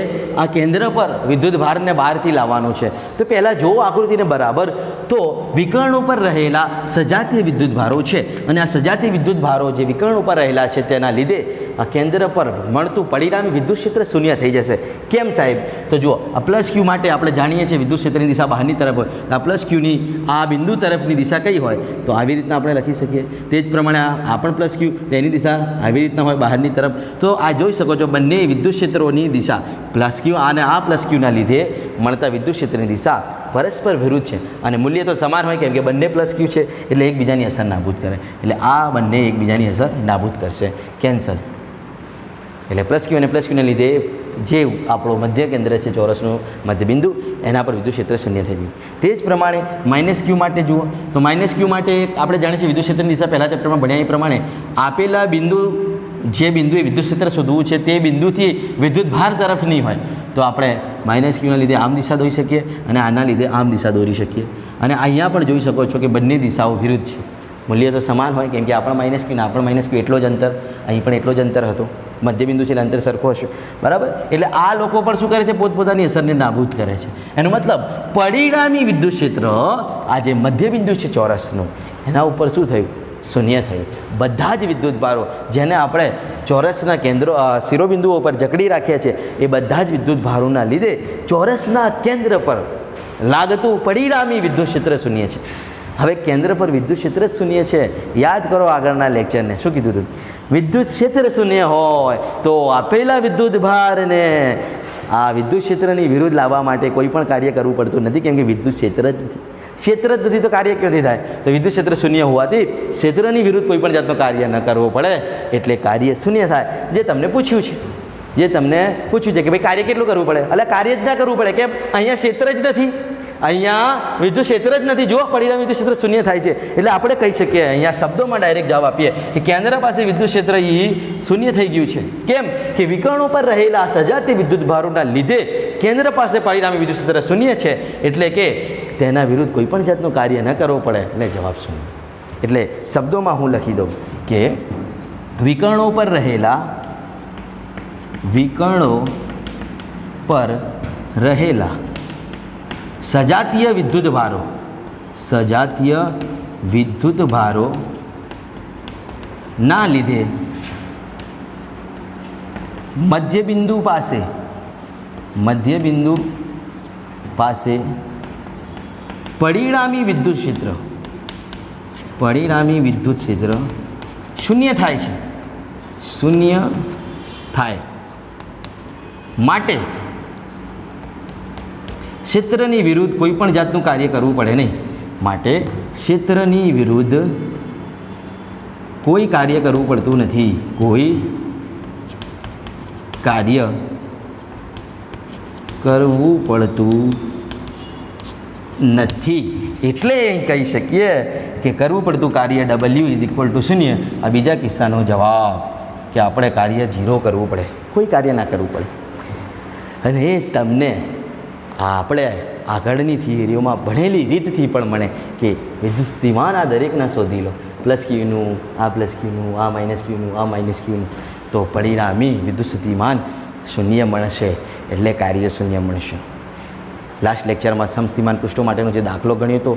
આ કેન્દ્ર પર વિદ્યુતભારને બહારથી લાવવાનું છે. તો પહેલાં જો આકૃતિને બરાબર, તો વિકર્ણ ઉપર રહેલા સજાતીય વિદ્યુતભારો છે અને આ સજાતીય વિદ્યુતભારો જે વિકર્ણ ઉપર રહેલા છે તેના લીધે આ કેન્દ્ર પર મળતું પરિણામી વિદ્યુત ક્ષેત્ર શૂન્ય થઈ જશે. કેમ સાહેબ? તો જુઓ, આ પ્લસ ક્યુ માટે આપણે જાણીએ છીએ વિદ્યુત ક્ષેત્રની દિશા બહારની તરફ હોય, આ પ્લસ ક્યુની આ બિંદુ તરફની દિશા કઈ હોય? તો આવી રીતના આપણે લખી શકીએ. તે જ પ્રમાણે આ પણ પ્લસ ક્યુ, તેની દિશા આવી રીતના હોય બહારની તરફ. તો આ જોઈ શકો છો બંને વિદ્યુત ક્ષેત્રોની દિશા પ્લસ ક્યુ અને આ પ્લસ ક્યુના લીધે મળતા વિદ્યુત ક્ષેત્રની દિશા પરસ્પર વિરુદ્ધ છે અને મૂલ્ય તો સમાન હોય કેમ કે બંને પ્લસ ક્યુ છે એટલે એકબીજાની અસર નાબૂદ કરે. એટલે આ બંને એકબીજાની અસર નાબૂદ કરશે, કેન્સલ. એટલે પ્લસ ક્યુ અને પ્લસ ક્યુને લીધે જે આપણો મધ્ય કેન્દ્ર છે ચોરસનું મધ્યબિંદુ એના પર વિદ્યુત ક્ષેત્ર શૂન્ય થઈ ગયું. તે જ પ્રમાણે માઇનસ ક્યુ માટે જુઓ, તો માઇનસ ક્યુ માટે આપણે જાણીએ છીએ વિદ્યુત ક્ષેત્રની દિશા પહેલા ચેપ્ટરમાં ભણ્યા એ પ્રમાણે આપેલા બિંદુ જે બિંદુએ વિદ્યુત ક્ષેત્ર શોધવું છે તે બિંદુથી વિદ્યુત ભાર તરફ નહીં હોય તો આપણે માઇનસ ક્યુના લીધે આમ દિશા દોરી શકીએ અને આના લીધે આમ દિશા દોરી શકીએ. અને અહીંયા પણ જોઈ શકો છો કે બંને દિશાઓ વિરુદ્ધ છે. મૂલ્ય તો સમાન હોય, કેમ કે આ પણ માઇનસ ક્યુ ને આ પણ માઇનસ ક્યુ, એટલો જ અંતર, અહીં પણ એટલો જ અંતર હતો, મધ્યબિંદુ છે એટલે અંતર સરખો હશે, બરાબર. એટલે આ લોકો પણ શું કરે છે, પોતપોતાની અસરને નાબૂદ કરે છે. એનો મતલબ પરિણામી વિદ્યુત ક્ષેત્ર આ જે મધ્યબિંદુ છે ચોરસનું, એના ઉપર શું થયું, શૂન્ય થયું. બધા જ વિદ્યુત ભારો જેને આપણે ચોરસના કેન્દ્રો શિરોબિંદુઓ પર જકડી રાખ્યા છે, એ બધા જ વિદ્યુત ભારોના લીધે ચોરસના કેન્દ્ર પર લાગતું પરિણામી વિદ્યુત ક્ષેત્ર શૂન્ય છે. હવે કેન્દ્ર પર વિદ્યુત ક્ષેત્ર જ શૂન્ય છે. યાદ કરો આગળના લેક્ચરને, શું કીધું હતું, વિદ્યુત ક્ષેત્ર શૂન્ય હોય તો આપેલા વિદ્યુત ભારને આ વિદ્યુત ક્ષેત્રની વિરુદ્ધ લાવવા માટે કોઈ પણ કાર્ય કરવું પડતું નથી, કેમ કે વિદ્યુત ક્ષેત્ર જ નથી. ક્ષેત્ર જ નથી તો કાર્ય ક્યાંથી થાય? તો વિદ્યુત ક્ષેત્ર શૂન્ય હોવાથી ક્ષેત્રની વિરુદ્ધ કોઈ પણ જાતનું કાર્ય ન કરવું પડે, એટલે કાર્ય શૂન્ય થાય. જે તમને પૂછ્યું છે કે ભાઈ કાર્ય કેટલું કરવું પડે, એટલે કાર્ય જ ના કરવું પડે. કેમ? અહીંયા ક્ષેત્ર જ નથી, અહીંયા વિદ્યુત ક્ષેત્ર જ નથી. જો પરિણામી વિદ્યુત ક્ષેત્ર શૂન્ય થાય છે, એટલે આપણે કહી શકીએ, અહીંયા શબ્દોમાં ડાયરેક્ટ જવાબ આપીએ કે કેન્દ્ર પાસે વિદ્યુત ક્ષેત્ર શૂન્ય થઈ ગયું છે. કેમ? કે વિકર્ણો પર રહેલા સજાતીય વિદ્યુત ભારોના લીધે કેન્દ્ર પાસે પરિણામી વિદ્યુત ક્ષેત્ર શૂન્ય છે, એટલે કે તેના વિરુદ્ધ કોઈ પણ જાતનું કાર્ય ન કરવું પડે, એટલે જવાબ શૂન્ય. એટલે શબ્દોમાં હું લખી દઉં કે વિકર્ણો પર રહેલા સજાતીય વિદ્યુત ભારો ના લીધે મધ્યબિંદુ પાસે પરિણામી વિદ્યુત ક્ષેત્ર શૂન્ય થાય માટે ક્ષેત્રની વિરુદ્ધ કોઈ પણ જાતનું કાર્ય કરવું પડે નહીં. માટે ક્ષેત્રની વિરુદ્ધ કોઈ કાર્ય કરવું પડતું નથી. કોઈ કાર્ય કરવું પડતું નથી. એટલે કહી શકીએ કે કરવું પડતું કાર્ય W = 0. આ બીજા કિસ્સાનો જવાબ, કે આપણે કાર્ય 0 કરવું પડે, કોઈ કાર્ય ના કરવું પડે. અને એ તમને આપણે આગળની થિયરીઓમાં ભણેલી રીતથી પણ મળે કે વિદ્યુત સ્થિતિમાન આ દરેકના શોધી લો, પ્લસ ક્યુનું, આ પ્લસ ક્યુનું, આ માઇનસ ક્યુનું, આ માઇનસ ક્યુનું, તો પરિણામી વિદ્યુત સ્થિતિમાન શૂન્ય મળશે, એટલે કાર્ય શૂન્ય મળશે. લાસ્ટ લેક્ચરમાં સમસ્થિતિમાન પૃષ્ઠો માટેનો જે દાખલો ગણ્યો હતો,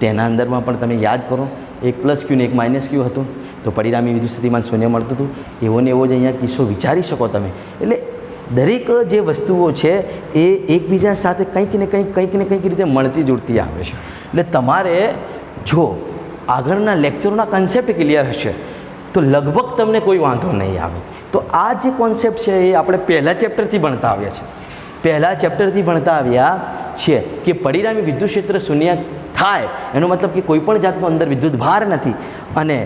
તેના અંદરમાં પણ તમે યાદ કરો, એક પ્લસ ક્યુ ને એક માઇનસ ક્યુ હતો, તો પરિણામી વિદ્યુત સ્થિતિમાન શૂન્ય મળતું હતું. એવો ને એવો જ અહીંયા કિસ્સો વિચારી શકો તમે. એટલે દરેક જે વસ્તુઓ છે એ એકબીજા સાથે કંઈક ને કંઈક રીતે મળતી જોડતી આવે છે. એટલે તમારે જો આગળના લેક્ચરોના કન્સેપ્ટ ક્લિયર હશે તો લગભગ તમને કોઈ વાંધો નહીં આવે. તો આ જે કોન્સેપ્ટ છે એ આપણે પહેલા ચેપ્ટરથી ભણતા આવ્યા છીએ કે પરિણામી વિદ્યુત ક્ષેત્ર શૂન્ય થાય એનો મતલબ કે કોઈ પણ જાતનો અંદર વિદ્યુત ભાર નથી, અને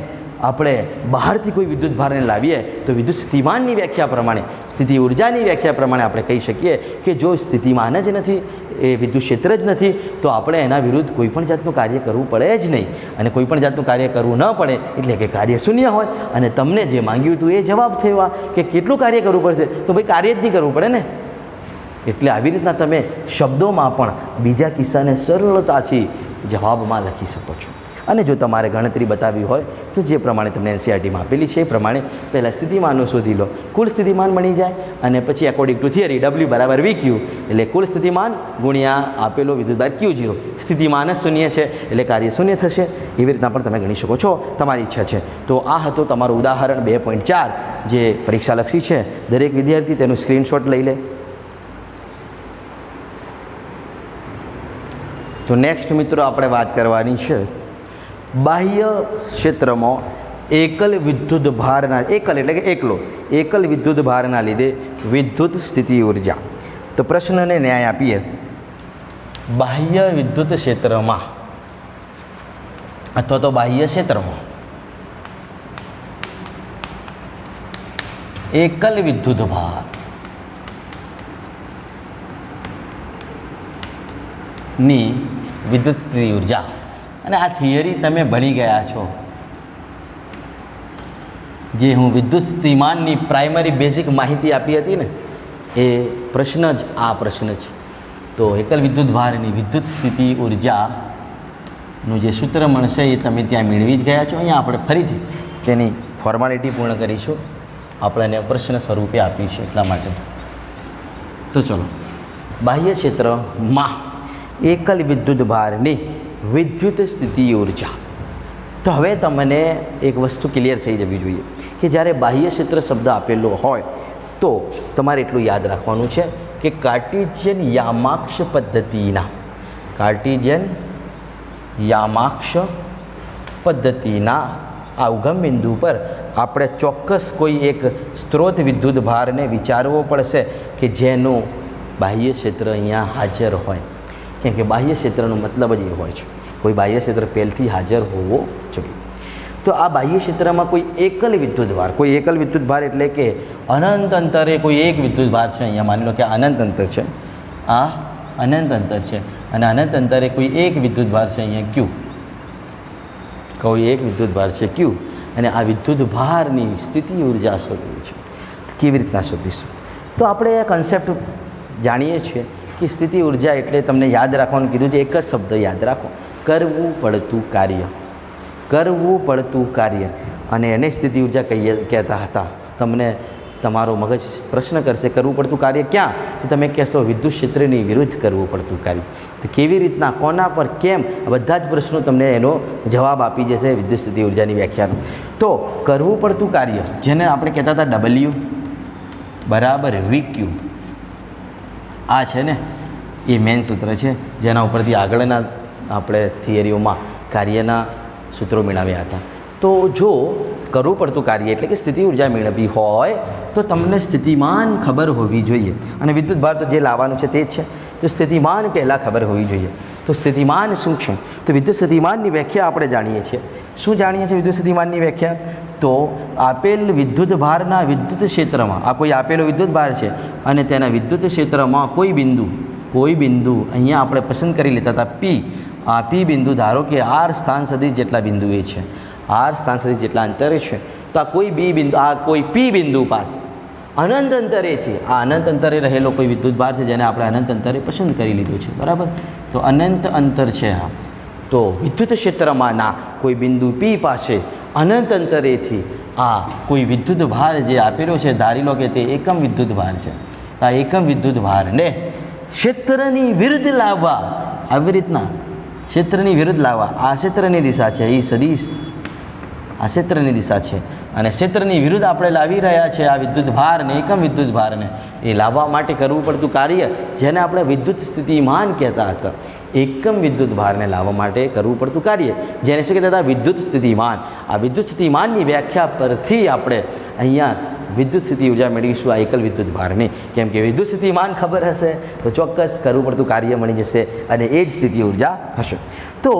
આપણે બહારથી કોઈ વિદ્યુત ભારને લાવીએ તો વિદ્યુત સ્થિતિમાનની વ્યાખ્યા પ્રમાણે, સ્થિતિ ઉર્જાની વ્યાખ્યા પ્રમાણે આપણે કહી શકીએ કે જો સ્થિતિમાન જ નથી, એ વિદ્યુત ક્ષેત્ર જ નથી, તો આપણે એના વિરુદ્ધ કોઈ પણ જાતનું કાર્ય કરવું પડે જ નહીં. અને કોઈ પણ જાતનું કાર્ય કરવું ન પડે એટલે કે કાર્ય શૂન્ય હોય. અને તમને જે માંગ્યું હતું એ જવાબ થયો કે કેટલું કાર્ય કરવું પડશે, તો ભાઈ કાર્ય જ નહીં કરવું પડે ને. એટલે આવી રીતના તમે શબ્દોમાં પણ બીજા કિસ્સાને સરળતાથી જવાબમાં લખી શકો છો. અને જો તમારે ગણતરી બતાવવી હોય તો જે પ્રમાણે તમને NCERTમાં આપેલી છે એ પ્રમાણે પહેલાં સ્થિતિમાનનું શોધી લો, કુલ સ્થિતિમાન મળી જાય, અને પછી according to theory W = VQ, એટલે કુલ સ્થિતિમાન ગુણ્યા આપેલો વિદ્યુતભાર Q0. સ્થિતિમાન જ શૂન્ય છે એટલે કાર્ય શૂન્ય થશે. એવી રીતના પણ તમે ગણી શકો છો, તમારી ઈચ્છા છે. તો આ હતો તમારું ઉદાહરણ 2.4 જે પરીક્ષાલક્ષી છે. દરેક વિદ્યાર્થી તેનું સ્ક્રીનશોટ લઈ લે. તો નેક્સ્ટ મિત્રો આપણે વાત કરવાની છે બાહ્ય ક્ષેત્રમાં એકલ વિદ્યુત ભારના લીધે વિદ્યુત સ્થિતિ ઉર્જા. તો પ્રશ્નને ન્યાય આપીએ. બાહ્ય વિદ્યુત ક્ષેત્રમાં અથવા તો બાહ્ય ક્ષેત્રમાં એકલ વિદ્યુત ભાર ની વિદ્યુત સ્થિતિ ઉર્જા. અને આ થિયરી તમે ભણી ગયા છો, જે હું વિદ્યુત સ્થિતિમાનની પ્રાઇમરી બેઝિક માહિતી આપી હતી ને, એ પ્રશ્ન જ આ પ્રશ્ન છે. તો એકલ વિદ્યુત ભારની વિદ્યુત સ્થિતિ ઉર્જા જે સૂત્ર મળશે એ તમે ત્યાં મેળવી જ ગયા છો. અહીંયા આપણે ફરીથી તેની ફોર્માલિટી પૂર્ણ કરીશું. આપણને પ્રશ્ન સ્વરૂપે આપ્યું છે એટલા માટે. તો ચલો, બાહ્ય ક્ષેત્રમાં એકલ વિદ્યુત ભારની વિદ્યુત સ્થિતિ ઉર્જા. તો હવે તમને એક વસ્તુ ક્લિયર થઈ જવી જોઈએ કે જ્યારે બાહ્ય ક્ષેત્ર શબ્દ આપેલો હોય તો તમારે એટલું યાદ રાખવાનું છે કે કાર્ટેશિયન યામાક્ષ પદ્ધતિના આ ઉગમ બિંદુ પર આપણે ચોક્કસ કોઈ એક સ્ત્રોત વિદ્યુત ભારને વિચારવો પડશે કે જેનું બાહ્ય ક્ષેત્ર અહીંયા હાજર હોય. કેમ કે બાહ્ય ક્ષેત્રનો મતલબ જ એ હોય છે કોઈ બાહ્ય ક્ષેત્ર પહેલથી હાજર હોવો જોઈએ. તો આ બાહ્ય ક્ષેત્રમાં કોઈ એકલ વિદ્યુત ભાર એટલે કે અનંત અંતરે કોઈ એક વિદ્યુત ભાર છે. અહીંયા માની લો કે અનંત અંતર છે, આ અનંત અંતર છે અને અનંત અંતરે કોઈ એક વિદ્યુત ભાર છે અહીંયા ક્યુ. કોઈ એક વિદ્યુત ભાર છે ક્યુ અને આ વિદ્યુત ભારની સ્થિતિ ઉર્જા શોધવી છે. કેવી રીતના શોધીશું? તો આપણે આ કન્સેપ્ટ જાણીએ છીએ કે સ્થિતિ ઉર્જા એટલે તમને યાદ રાખવાનું કીધું છે. એક જ શબ્દ યાદ રાખો, કરવું પડતું કાર્ય. અને એને સ્થિતિ ઉર્જા કહેતા હતા. તમને તમારો મગજ પ્રશ્ન કરશે કરવું પડતું કાર્ય ક્યાં? તો તમે કહેશો વિદ્યુત ક્ષેત્રની વિરુદ્ધ કરવું પડતું કાર્ય. તો કેવી રીતના, કોના પર, કેમ, આ બધા જ પ્રશ્નો તમને એનો જવાબ આપી જશે વિદ્યુત સ્થિતિ ઉર્જાની વ્યાખ્યાનો. તો કરવું પડતું કાર્ય જેને આપણે કહેતા હતા W બરાબર VQ, આ છે ને એ મેઇન સૂત્ર છે જેના ઉપરથી આગળના આપણે થિયરીઓમાં કાર્યના સૂત્રો મેળવ્યા હતા. તો જો કરવું પડતું કાર્ય એટલે કે સ્થિતિ ઉર્જા મેળવવી હોય તો તમને સ્થિતિમાન ખબર હોવી જોઈએ. અને વિદ્યુત ભાર તો જે લાવવાનું છે તે જ છે. તો સ્થિતિમાન પહેલાં ખબર હોવી જોઈએ. તો સ્થિતિમાન શું છે? તો વિદ્યુત સ્થિતિમાનની વ્યાખ્યા આપણે જાણીએ છીએ. શું જાણીએ છીએ વિદ્યુત સ્થિતિમાનની વ્યાખ્યા? તો આપેલ વિદ્યુત ભારના વિદ્યુત ક્ષેત્રમાં, આ કોઈ આપેલો વિદ્યુત ભાર છે અને તેના વિદ્યુત ક્ષેત્રમાં કોઈ બિંદુ અહીંયા આપણે પસંદ કરી લેતા હતા P. આ P બિંદુ ધારો કે R સ્થાન સદિશ જેટલા બિંદુએ છે, R સ્થાન સદિશ જેટલા અંતરે છે. તો આ કોઈ P બિંદુ પાસે અનંત અંતરેથી, આ અનંત અંતરે રહેલો કોઈ વિદ્યુત ભાર છે જેને આપણે અનંત અંતરે પસંદ કરી લીધો છે, બરાબર? તો અનંત અંતર છે આ. તો વિદ્યુત ક્ષેત્રમાંના કોઈ બિંદુ P પાસે અનંત અંતરેથી આ કોઈ વિદ્યુત ભાર જે આપેલો છે, ધારી લો કે તે એકમ વિદ્યુત ભાર છે. આ એકમ વિદ્યુત ભારને ક્ષેત્રની વિરુદ્ધ લાવવા, આવી રીતના ક્ષેત્રની વિરુદ્ધ લાવવા, આ ક્ષેત્રની દિશા છે, એ સદિશ આ ક્ષેત્રની દિશા છે અને ક્ષેત્રની વિરુદ્ધ આપણે લાવી રહ્યા છે આ વિદ્યુત ભારને, એકમ વિદ્યુત ભારને. એ લાવવા માટે કરવું પડતું કાર્ય જેને આપણે વિદ્યુત સ્થિતિમાન કહેતા હતા. એકમ વિદ્યુત ભારને લાવવા માટે કરવું પડતું કાર્ય જેને શું કહેતા હતા? વિદ્યુત સ્થિતિમાન. આ વિદ્યુત સ્થિતિમાનની વ્યાખ્યા પરથી આપણે અહીંયા વિદ્યુત સ્થિતિ ઉર્જા મેળવીશું આ એકલ વિદ્યુત ભારની. કેમ કે વિદ્યુત સ્થિતિમાન ખબર હશે તો ચોક્કસ કરવું પડતું કાર્ય મળી જશે અને એ જ સ્થિતિ ઉર્જા હશે. તો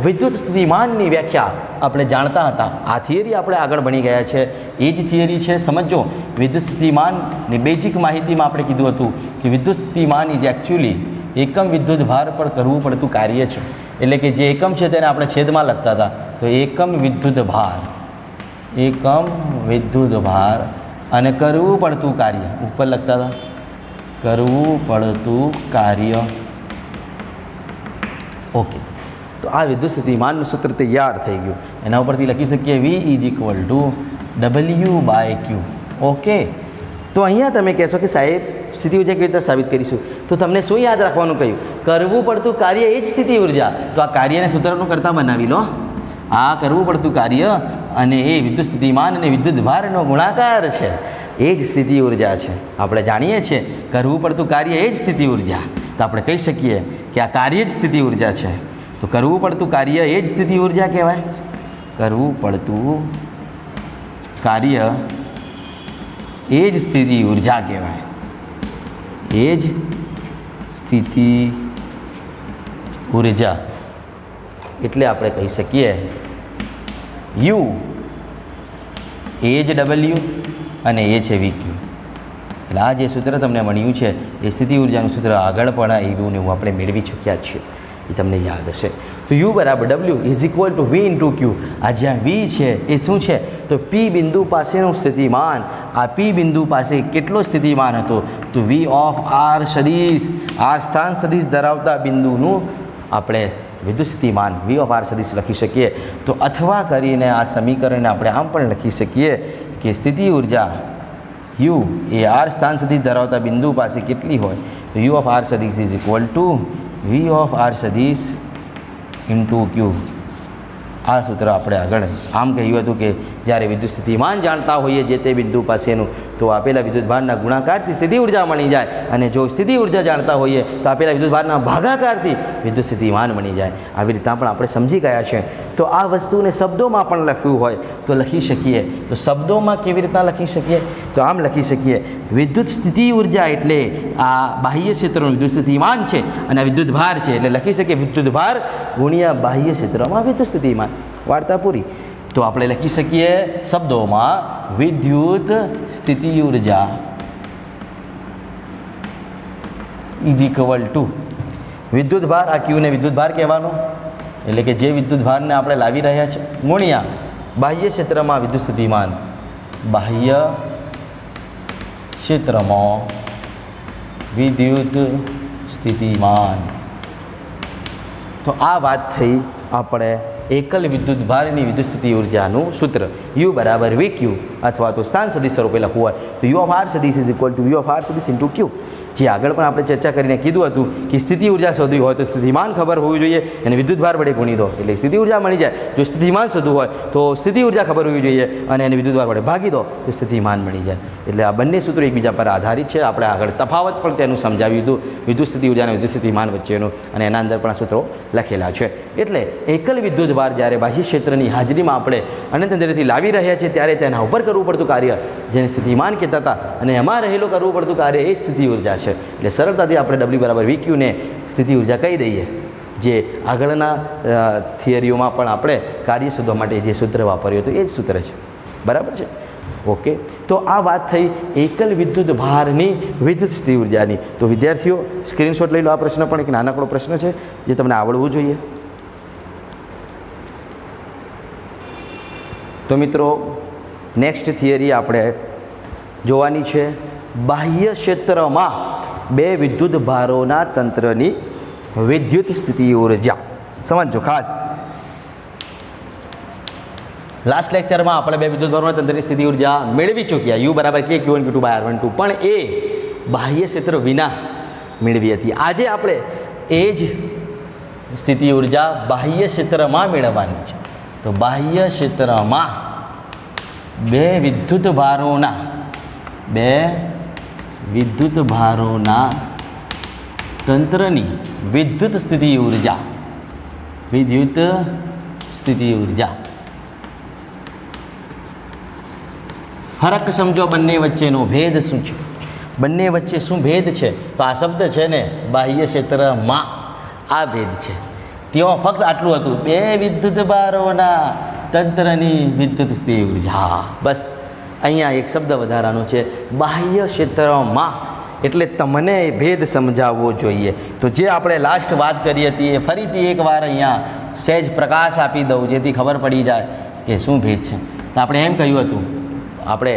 વિદ્યુત સ્થિતિમાનની વ્યાખ્યા આપણે જાણતા હતા. આ થિયરી આપણે આગળ ભણી ગયા છે, એ જ થિયરી છે. સમજો, વિદ્યુત સ્થિતિમાનની બેઝિક માહિતીમાં આપણે કીધું હતું કે વિદ્યુત સ્થિતિમાન ઇઝ એકચ્યુઅલી એકમ વિદ્યુત ભાર પર કરવું પડતું કાર્ય છે. એટલે કે જે એકમ છે તેને આપણે છેદમાં લખતા હતા. તો એકમ વિદ્યુત ભાર અને કરવું પડતું કાર્ય ઉપર લખતા હતા, કરવું પડતું કાર્ય. ઓકે, તો આ વિદ્યુત સ્થિતિમાનનું સૂત્ર તૈયાર થઈ ગયું. એના ઉપરથી લખી શકીએ V = W/Q. ઓકે, તો અહીંયા તમે કહેશો કે સાહેબ સ્થિતિ ઉર્જા કેવી રીતે સાબિત કરીશું? તો તમને શું યાદ રાખવાનું કહ્યું? કરવું પડતું કાર્ય એ જ સ્થિતિ ઉર્જા. તો આ કાર્યને સૂત્રનું કરતા બનાવી લો. આ કરવું પડતું કાર્ય અને એ વિદ્યુત સ્થિતિમાન અને વિદ્યુત ભારનો ગુણાકાર છે, એ જ સ્થિતિ ઉર્જા છે. આપણે જાણીએ છીએ કરવું પડતું કાર્ય એ જ સ્થિતિ ઉર્જા. તો આપણે કહી શકીએ કે આ કાર્ય જ સ્થિતિ ઉર્જા છે. તો કરવું પડતું કાર્ય એ જ સ્થિતિ ઉર્જા કહેવાય. કરવું પડતું કાર્ય એ જ સ્થિતિ ઉર્જા કહેવાય. એ જ સ્થિતિ ઉર્જા એટલે આપણે કહી શકીએ U એ જ W અને એ છે VQ. એટલે આ જે સૂત્ર તમને મળ્યું છે એ સ્થિતિ ઉર્જાનું સૂત્ર આગળ પણ એવું ને એવું આપણે મેળવી ચૂક્યા છીએ, એ તમને યાદ હશે. તો U = W = V × Q. આ જ્યાં V છે એ શું છે? તો P બિંદુ પાસેનું સ્થિતિમાન. આ P બિંદુ પાસે કેટલો સ્થિતિમાન હતો? તો V of R સદિશ, R સ્થાન સદિશ ધરાવતા બિંદુનું આપણે વિદ્યુત સ્થિતિમાન V ઓફ R સદીશ લખી શકીએ. તો અથવા કરીને આ સમીકરણને આપણે આમ પણ લખી શકીએ કે સ્થિતિ ઉર્જા U એ R સ્થાન સદીશ ધરાવતા બિંદુ પાસે કેટલી હોય તો U ઓફ R સદીશ is equal to V of R સદીશ ઇન્ટુ Q. આ સૂત્ર આપણે આગળ આમ કહ્યું હતું કે જ્યારે વિદ્યુત સ્થિતિમાન જાણતા હોઈએ જે તે બિંદુ પાસેનું તો આપેલા વિદ્યુતભારના ગુણાકારથી સ્થિતિ ઉર્જા મળી જાય, અને જો સ્થિતિ ઉર્જા જાણતા હોઈએ તો આપેલા વિદ્યુતભારના ભાગાકારથી વિદ્યુત સ્થિતિમાન બની જાય. આવી રીતના પણ આપણે સમજી ગયા છે. તો આ વસ્તુને શબ્દોમાં પણ લખ્યું હોય તો લખી શકીએ. તો શબ્દોમાં કેવી રીતના લખી શકીએ તો આમ લખી શકીએ, વિદ્યુત સ્થિતિ ઉર્જા એટલે આ બાહ્ય ક્ષેત્રનું વિદ્યુત સ્થિતિમાન છે અને આ વિદ્યુતભાર છે, એટલે લખી શકીએ વિદ્યુતભાર ગુણ્યા બાહ્ય ક્ષેત્રમાં વિદ્યુત સ્થિતિમાન. વાર્તા પૂરી. તો આપણે લખી શકીએ શબ્દોમાં વિદ્યુત સ્થિતિ ઉર્જા ઇઝ ઇક્વલ ટુ વિદ્યુતભાર, આ ક્યુને વિદ્યુતભાર કહેવાનો, એટલે કે જે વિદ્યુતભારને આપણે લાવી રહ્યા છે, ગુણ્યા બાહ્ય ક્ષેત્રમાં વિદ્યુત સ્થિતિમાન, બાહ્ય ક્ષેત્રમાં વિદ્યુત સ્થિતિમાન. તો આ વાત થઈ આપણે એકલ વિદ્યુતભારની વિદ્યુત સ્થિતિ ઉર્જાનું સૂત્ર. U બરાબર VQ અથવા તો સ્થાન સદિશ સ્વરૂપે લખવું હોય તો U ઓફ R સદિશ is equal to V of R સદિશ ઇન્ટુ Q. જે આગળ પણ આપણે ચર્ચા કરીને કીધું હતું કે સ્થિતિ ઉર્જા શોધવી હોય તો સ્થિતિમાન ખબર હોવી જોઈએ અને વિદ્યુતભાર વડે ગુણી દો એટલે સ્થિતિ ઉર્જા મળી જાય. જો સ્થિતિમાન શોધવું હોય તો સ્થિતિ ઉર્જા ખબર હોવી જોઈએ અને એને વિદ્યુતભાર વડે ભાગી દો તો સ્થિતિમાન મળી જાય. એટલે આ બંને સૂત્રો એકબીજા પર આધારિત છે. આપણે આગળ તફાવત પણ તેનું સમજાવ્યું હતું વિદ્યુત સ્થિતિ ઉર્જા અને વિદ્યુત સ્થિતિમાન વચ્ચેનું, અને એના અંદર પણ આ સૂત્રો લખેલા છે. એટલે એકલ વિદ્યુતભાર જ્યારે બાહ્ય ક્ષેત્રની હાજરીમાં આપણે અનંત અંતરેથી લાવી રહ્યા છીએ ત્યારે તેના ઉપર કરવું પડતું કાર્ય જેને સ્થિતિમાન કહેતા હતા અને એમાં રહેલું કરવું પડતું કાર્ય એ સ્થિતિ ઉર્જા છે. એટલે સરળતાથી આપણે W બરાબર VQ ને સ્થિતિ ઉર્જા કહી દઈએ. જે આગળના થિયરીઓમાં પણ આપણે કાર્ય શોધવા માટે જે સૂત્ર વાપર્યું હતું એ જ સૂત્ર છે. બરાબર છે? ઓકે. તો આ વાત થઈ એકલ વિદ્યુત ભારની વિદ્યુત સ્થિતિ ઉર્જાની. તો વિદ્યાર્થીઓ સ્ક્રીનશોટ લઈ લો. આ પ્રશ્ન પણ એક નાનકડો પ્રશ્ન છે જે તમને આવડવું જોઈએ. તો મિત્રો નેક્સ્ટ થિયરી આપણે જોવાની છે બાહ્ય ક્ષેત્રમાં બે વિદ્યુત ભારોના તંત્રની વિદ્યુત સ્થિતિ ઉર્જા. સમજો ખાસ. લાસ્ટ લેક્ચરમાં આપણે બે વિદ્યુત ભારોના તંત્રની સ્થિતિ ઉર્જા મેળવી ચૂક્યા. U બરાબર K Q1 Q2 by R12, પણ એ બાહ્ય ક્ષેત્ર વિના મેળવી હતી. આજે આપણે એ જ સ્થિતિ ઉર્જા બાહ્ય ક્ષેત્રમાં મેળવવાની છે. તો બાહ્ય ક્ષેત્રમાં બે વિદ્યુત ભારોના તંત્રની વિદ્યુત સ્થિતિ ઉર્જા. ફરક સમજો બંને વચ્ચેનો ભેદ શું છે. બંને વચ્ચે શું ભેદ છે તો આ શબ્દ છે ને બાહ્ય ક્ષેત્રમાં આ ભેદ છે. ત્યાં ફક્ત આટલું હતું, બે વિદ્યુત ભારોના તંત્રની વિદ્યુત સ્થિતિ ઉર્જા. બસ અહીંયા એક શબ્દ વધારાનો છે બાહ્ય ક્ષેત્રમાં. એટલે તમને ભેદ સમજાવવો જોઈએ. તો જે આપણે લાસ્ટ વાત કરી હતી એ ફરીથી એકવાર અહીંયા સહેજ પ્રકાશ આપી દઉં જેથી ખબર પડી જાય કે શું ભેદ છે. તો આપણે એમ કહ્યું હતું આપણે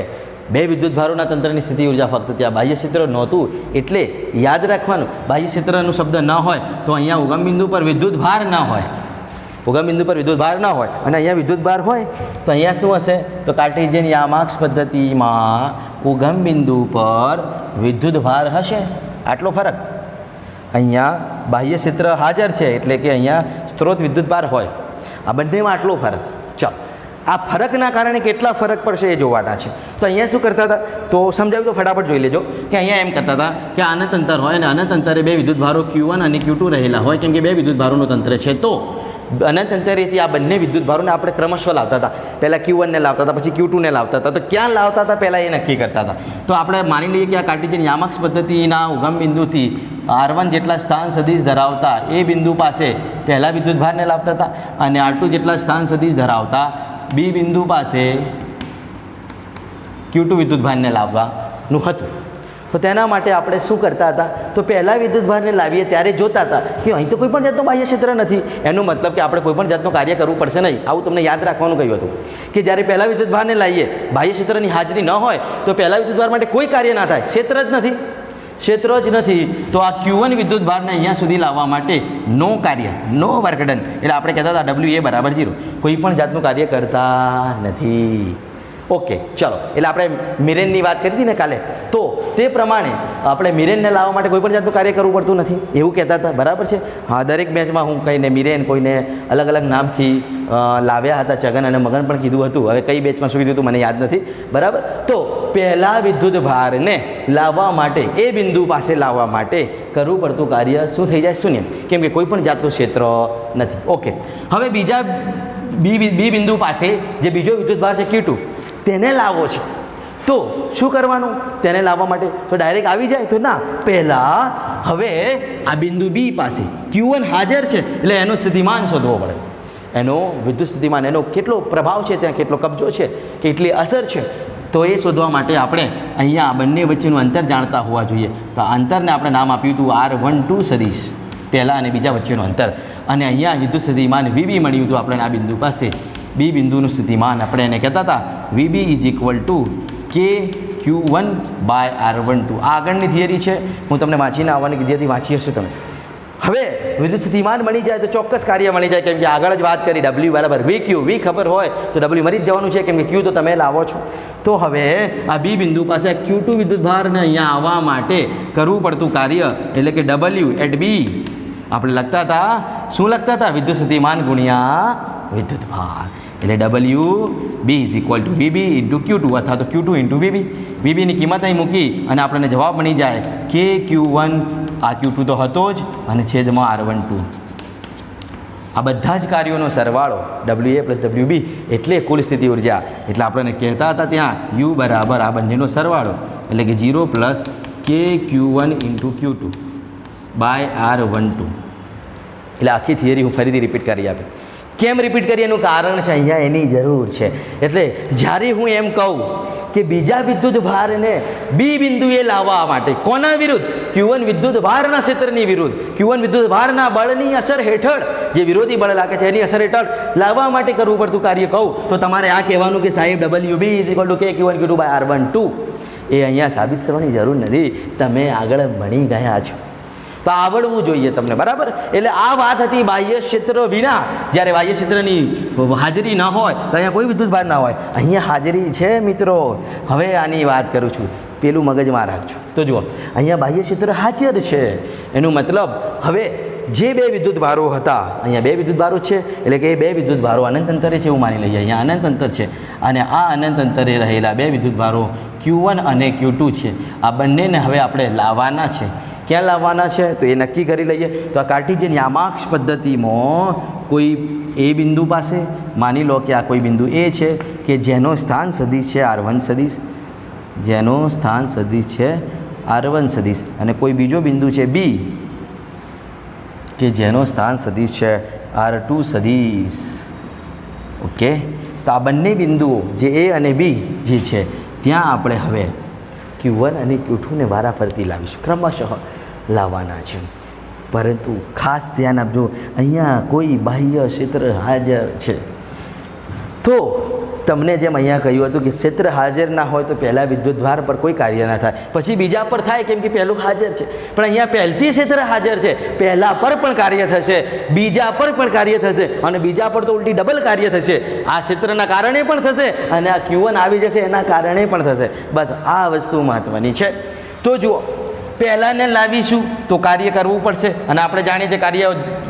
બે વિદ્યુત ભારોના તંત્રની સ્થિતિ ઉર્જા ફક્ત ત્યાં બાહ્ય ક્ષેત્ર નહોતું એટલે યાદ રાખવાનું બાહ્ય ક્ષેત્રનો શબ્દ ન હોય તો અહીંયા ઉગમ બિંદુ પર વિદ્યુત ભાર ન હોય. ઉગમ બિંદુ પર વિદ્યુત ભાર ન હોય અને અહીંયા વિદ્યુત ભાર હોય તો અહીંયા શું હશે તો કાર્ટેશિયન યામાક્ષ પદ્ધતિમાં ઉગમ બિંદુ પર વિદ્યુત ભાર હશે. આટલો ફરક. અહીંયા બાહ્ય ક્ષેત્ર હાજર છે એટલે કે અહીંયા સ્ત્રોત વિદ્યુત ભાર હોય. આ બંનેમાં આટલો ફરક. ચાલો આ ફરકના કારણે કેટલા ફરક પડશે એ જોવાના છે. તો અહીંયા શું કરતા હતા તો સમજાવ્યું તો ફટાફટ જોઈ લેજો કે અહીંયા એમ કરતા હતા કે અનંત અંતર હોય અને અનંત અંતરે બે વિદ્યુત ભારો Q1 અને Q2 રહેલા હોય કેમ કે બે વિદ્યુત ભારોનું તંત્ર છે. તો અનંત અંતરેથી આ બંને વિદ્યુત ભારોને આપણે ક્રમશઃ લાવતા હતા. પહેલાં Q1 ને લાવતા હતા, પછી Q2 ને લાવતા હતા. તો ક્યાં લાવતા હતા પહેલાં એ નક્કી કરતા હતા. તો આપણે માની લઈએ કે આ કાર્ટેશિયન યામાક્ષ પદ્ધતિના ઉગમ બિંદુથી R1 જેટલા સ્થાન સદિશ ધરાવતા એ બિંદુ પાસે પહેલાં વિદ્યુત ભારને લાવતા હતા અને R2 જેટલા સ્થાન સદિશ ધરાવતા B બિંદુ પાસે Q2 વિદ્યુત ભારને લાવવાનું હતું. તો તેના માટે આપણે શું કરતા હતા તો પહેલાં વિદ્યુત ભારને લાવીએ ત્યારે જોતા હતા કે અહીં તો કોઈ પણ જાતનું બાહ્ય ક્ષેત્ર નથી. એનું મતલબ કે આપણે કોઈ પણ જાતનું કાર્ય કરવું પડશે નહીં. આવું તમને યાદ રાખવાનું કહ્યું હતું કે જ્યારે પહેલાં વિદ્યુત ભારને લાવીએ બાહ્ય ક્ષેત્રની હાજરી ન હોય તો પહેલાં વિદ્યુત ભાર માટે કોઈ કાર્ય ના થાય, ક્ષેત્ર જ નથી. ક્ષેત્ર જ નથી તો આ Q1 વિદ્યુત ભારને અહીંયા સુધી લાવવા માટે નો કાર્ય, નો વર્ક ડન, એટલે આપણે કહેતા હતા WA બરાબર 0, કોઈ પણ જાતનું કાર્ય કરતા નથી. ઓકે, ચલો, એટલે આપણે મિરેનની વાત કરી હતી ને કાલે, તો તે પ્રમાણે આપણે મિરેનને લાવવા માટે કોઈ પણ જાતનું કાર્ય કરવું પડતું નથી એવું કહેતા હતા, બરાબર છે? હા, દરેક બેચમાં હું કહીને મિરેન કોઈને અલગ અલગ નામથી લાવ્યા હતા, છગન અને મગન પણ કીધું હતું. હવે કઈ બેચમાં શું કીધું હતું મને યાદ નથી, બરાબર? તો પહેલા વિદ્યુત ભારને લાવવા માટે, એ બિંદુ પાસે લાવવા માટે કરવું પડતું કાર્ય શું થઈ જાય? શૂન્ય, કેમ કે કોઈ પણ જાતનું ક્ષેત્ર નથી. ઓકે, હવે બીજા બી બિંદુ પાસે જે બીજો વિદ્યુત ભાર છે Q2, તેને લાવવો છે, તો શું કરવાનું? તેને લાવવા માટે તો ડાયરેક્ટ આવી જાય તો ના, પહેલાં હવે આ બિંદુ બી પાસે Q1 હાજર છે એટલે એનો સ્થિતિમાન શોધવો પડે, એનો વિદ્યુત સ્થિતિમાન, એનો કેટલો પ્રભાવ છે, ત્યાં કેટલો કબજો છે, કેટલી અસર છે, તો એ શોધવા માટે આપણે અહીંયા બંને વચ્ચેનું અંતર જાણતા હોવા જોઈએ. તો આ અંતરને આપણે નામ આપ્યું હતું R12 સદીશ, પહેલાં અને બીજા વચ્ચેનું અંતર. અને અહીંયા વિદ્યુત સ્થિતિમાન VB મળ્યું હતું આપણે આ બિંદુ પાસે. બી બિંદુનું સ્થિતિમાન આપણે એને કહેતા હતા VB = KQ1/R12. આ આગળની થિયરી છે, હું તમને વાંચીને આવવાની કીધી હતી, વાંચી હશે તમે. હવે વિદ્યુત સ્થિતિમાન મળી જાય તો ચોક્કસ કાર્ય મળી જાય, કેમ કે આગળ જ વાત કરી W બરાબર VQ, V ખબર હોય તો W મળી જ જવાનું છે, કેમ કે Q તો તમે લાવો છો. તો હવે આ બી બિંદુ પાસે Q2 વિદ્યુત ભારને અહીંયા આવવા માટે કરવું પડતું કાર્ય એટલે કે W at B આપણે લખતા હતા, શું લખતા હતા? વિદ્યુત સ્થિતિમાન ગુણ્યા વિદ્યુત ભાર, એટલે WB = VB × Q2 અથવા તો Q2 × VB. VBની કિંમત અહીં મૂકી અને આપણને જવાબ મળી જાય કે Q1, આ Q2 તો હતો જ, અને છેદમાં R12. આ બધા જ કાર્યોનો સરવાળો WA + WB એટલે કુલ સ્થિતિ ઉર્જા. એટલે આપણને કહેતા હતા ત્યાં U બરાબર આ બંનેનો સરવાળો એટલે કે 0 + KQ1 × Q2/R12. એટલે આખી થિયરી હું ફરીથી રિપીટ કરી આપી. કેમ રિપીટ કરીએ એનું કારણ છે, અહીંયા એની જરૂર છે. એટલે જ્યારે હું એમ કહું કે બીજા વિદ્યુત ભારને બી બિંદુએ લાવવા માટે કોના વિરુદ્ધ? Q1 વિદ્યુત ભારના ક્ષેત્રની વિરુદ્ધ, Q1 વિદ્યુત ભારના બળની અસર હેઠળ, જે વિરોધી બળ લાગે છે એની અસર હેઠળ લાવવા માટે કરવું પડતું કાર્ય કહું તો તમારે આ કહેવાનું કે સાહેબ WB = KQ1 × Q2/R12. એ અહીંયા સાબિત કરવાની જરૂર નથી, તમે આગળ ભણી ગયા છો તો આવડવું જોઈએ તમને, બરાબર? એટલે આ વાત હતી બાહ્ય ક્ષેત્ર વિના. જ્યારે બાહ્ય ક્ષેત્રની હાજરી ન હોય તો અહીંયા કોઈ વિદ્યુત ભાર ના હોય, અહીંયા હાજરી છે મિત્રો. હવે આની વાત કરું છું, પેલું મગજમાં રાખજો. તો જુઓ, અહીંયા બાહ્ય ક્ષેત્ર હાજર છે, એનું મતલબ હવે જે બે વિદ્યુત ભારો હતા, અહીંયા બે વિદ્યુત ભારો છે, એટલે કે એ બે વિદ્યુત ભારો અનંત અંતરે છે એવું માની લઈએ. અહીંયા અનંત અંતર છે અને આ અનંત અંતરે રહેલા બે વિદ્યુત ભારો Q1 અને Q2 છે. આ બંનેને હવે આપણે લાવવાના છે. ક્યાં લાવવાના છે તો એ નક્કી કરી લઈએ. તો આ કાર્ટેશિયન યામાક્ષ પદ્ધતિમાં કોઈ એ બિંદુ પાસે માની લો કે આ કોઈ બિંદુ એ છે કે જેનો સ્થાન સદિશ છે R1 સદિશ, જેનો સ્થાન સદિશ છે R1 સદિશ, અને કોઈ બીજો બિંદુ છે B કે જેનો સ્થાન સદિશ છે R2 સદિશ. ઓકે, તો આ બંને બિંદુઓ જે A અને B જે છે ત્યાં આપણે હવે Q1 અને Q2 ને વારાફરતી લાવીશું, ક્રમશઃ લાવવાના છે. પરંતુ ખાસ ધ્યાન આપજો, અહીંયા કોઈ બાહ્ય ક્ષેત્ર હાજર છે તો તમને જેમ અહીંયા કહ્યું હતું કે ક્ષેત્ર હાજર ના હોય તો પહેલાં વિદ્યુતભાર પર કોઈ કાર્ય ના થાય, પછી બીજા પર થાય, કેમ કે પહેલું હાજર છે. પણ અહીંયા પહેલથી ક્ષેત્ર હાજર છે, પહેલાં પર પણ કાર્ય થશે, બીજા પર પણ કાર્ય થશે, અને બીજા પર તો ઉલટી ડબલ કાર્ય થશે. આ ક્ષેત્રના કારણે પણ થશે અને આ Q1 આવી જશે એના કારણે પણ થશે. બસ આ વસ્તુ મહત્ત્વની છે. તો જુઓ, પહેલાંને લાવીશું તો કાર્ય કરવું પડશે, અને આપણે જાણીએ છીએ કાર્ય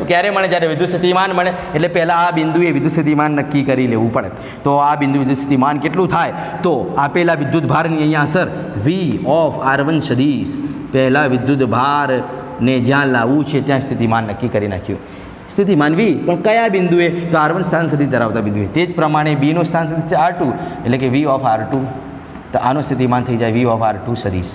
ક્યારે મળે? જ્યારે વિદ્યુત સ્થિતિમાન મળે. એટલે પહેલાં આ બિંદુએ વિદ્યુત સ્થિતિમાન નક્કી કરી લેવું પડે. તો આ બિંદુ વિદ્યુત સ્થિતિમાન કેટલું થાય? તો આપેલા વિદ્યુત ભારની અહીંયા અસર V of R1 સદિશ, પહેલાં વિદ્યુત ભારને જ્યાં લાવવું છે ત્યાં સ્થિતિમાન નક્કી કરી નાખ્યું. સ્થિતિમાન V પણ કયા બિંદુએ? તો R1 સ્થાન સદિશ ધરાવતા બિંદુએ. તે જ પ્રમાણે Bનું સ્થાન સદિશ છે R2, એટલે કે V of R2. તો આનું સ્થિતિમાન થઈ જાય V of R2 સદિશ.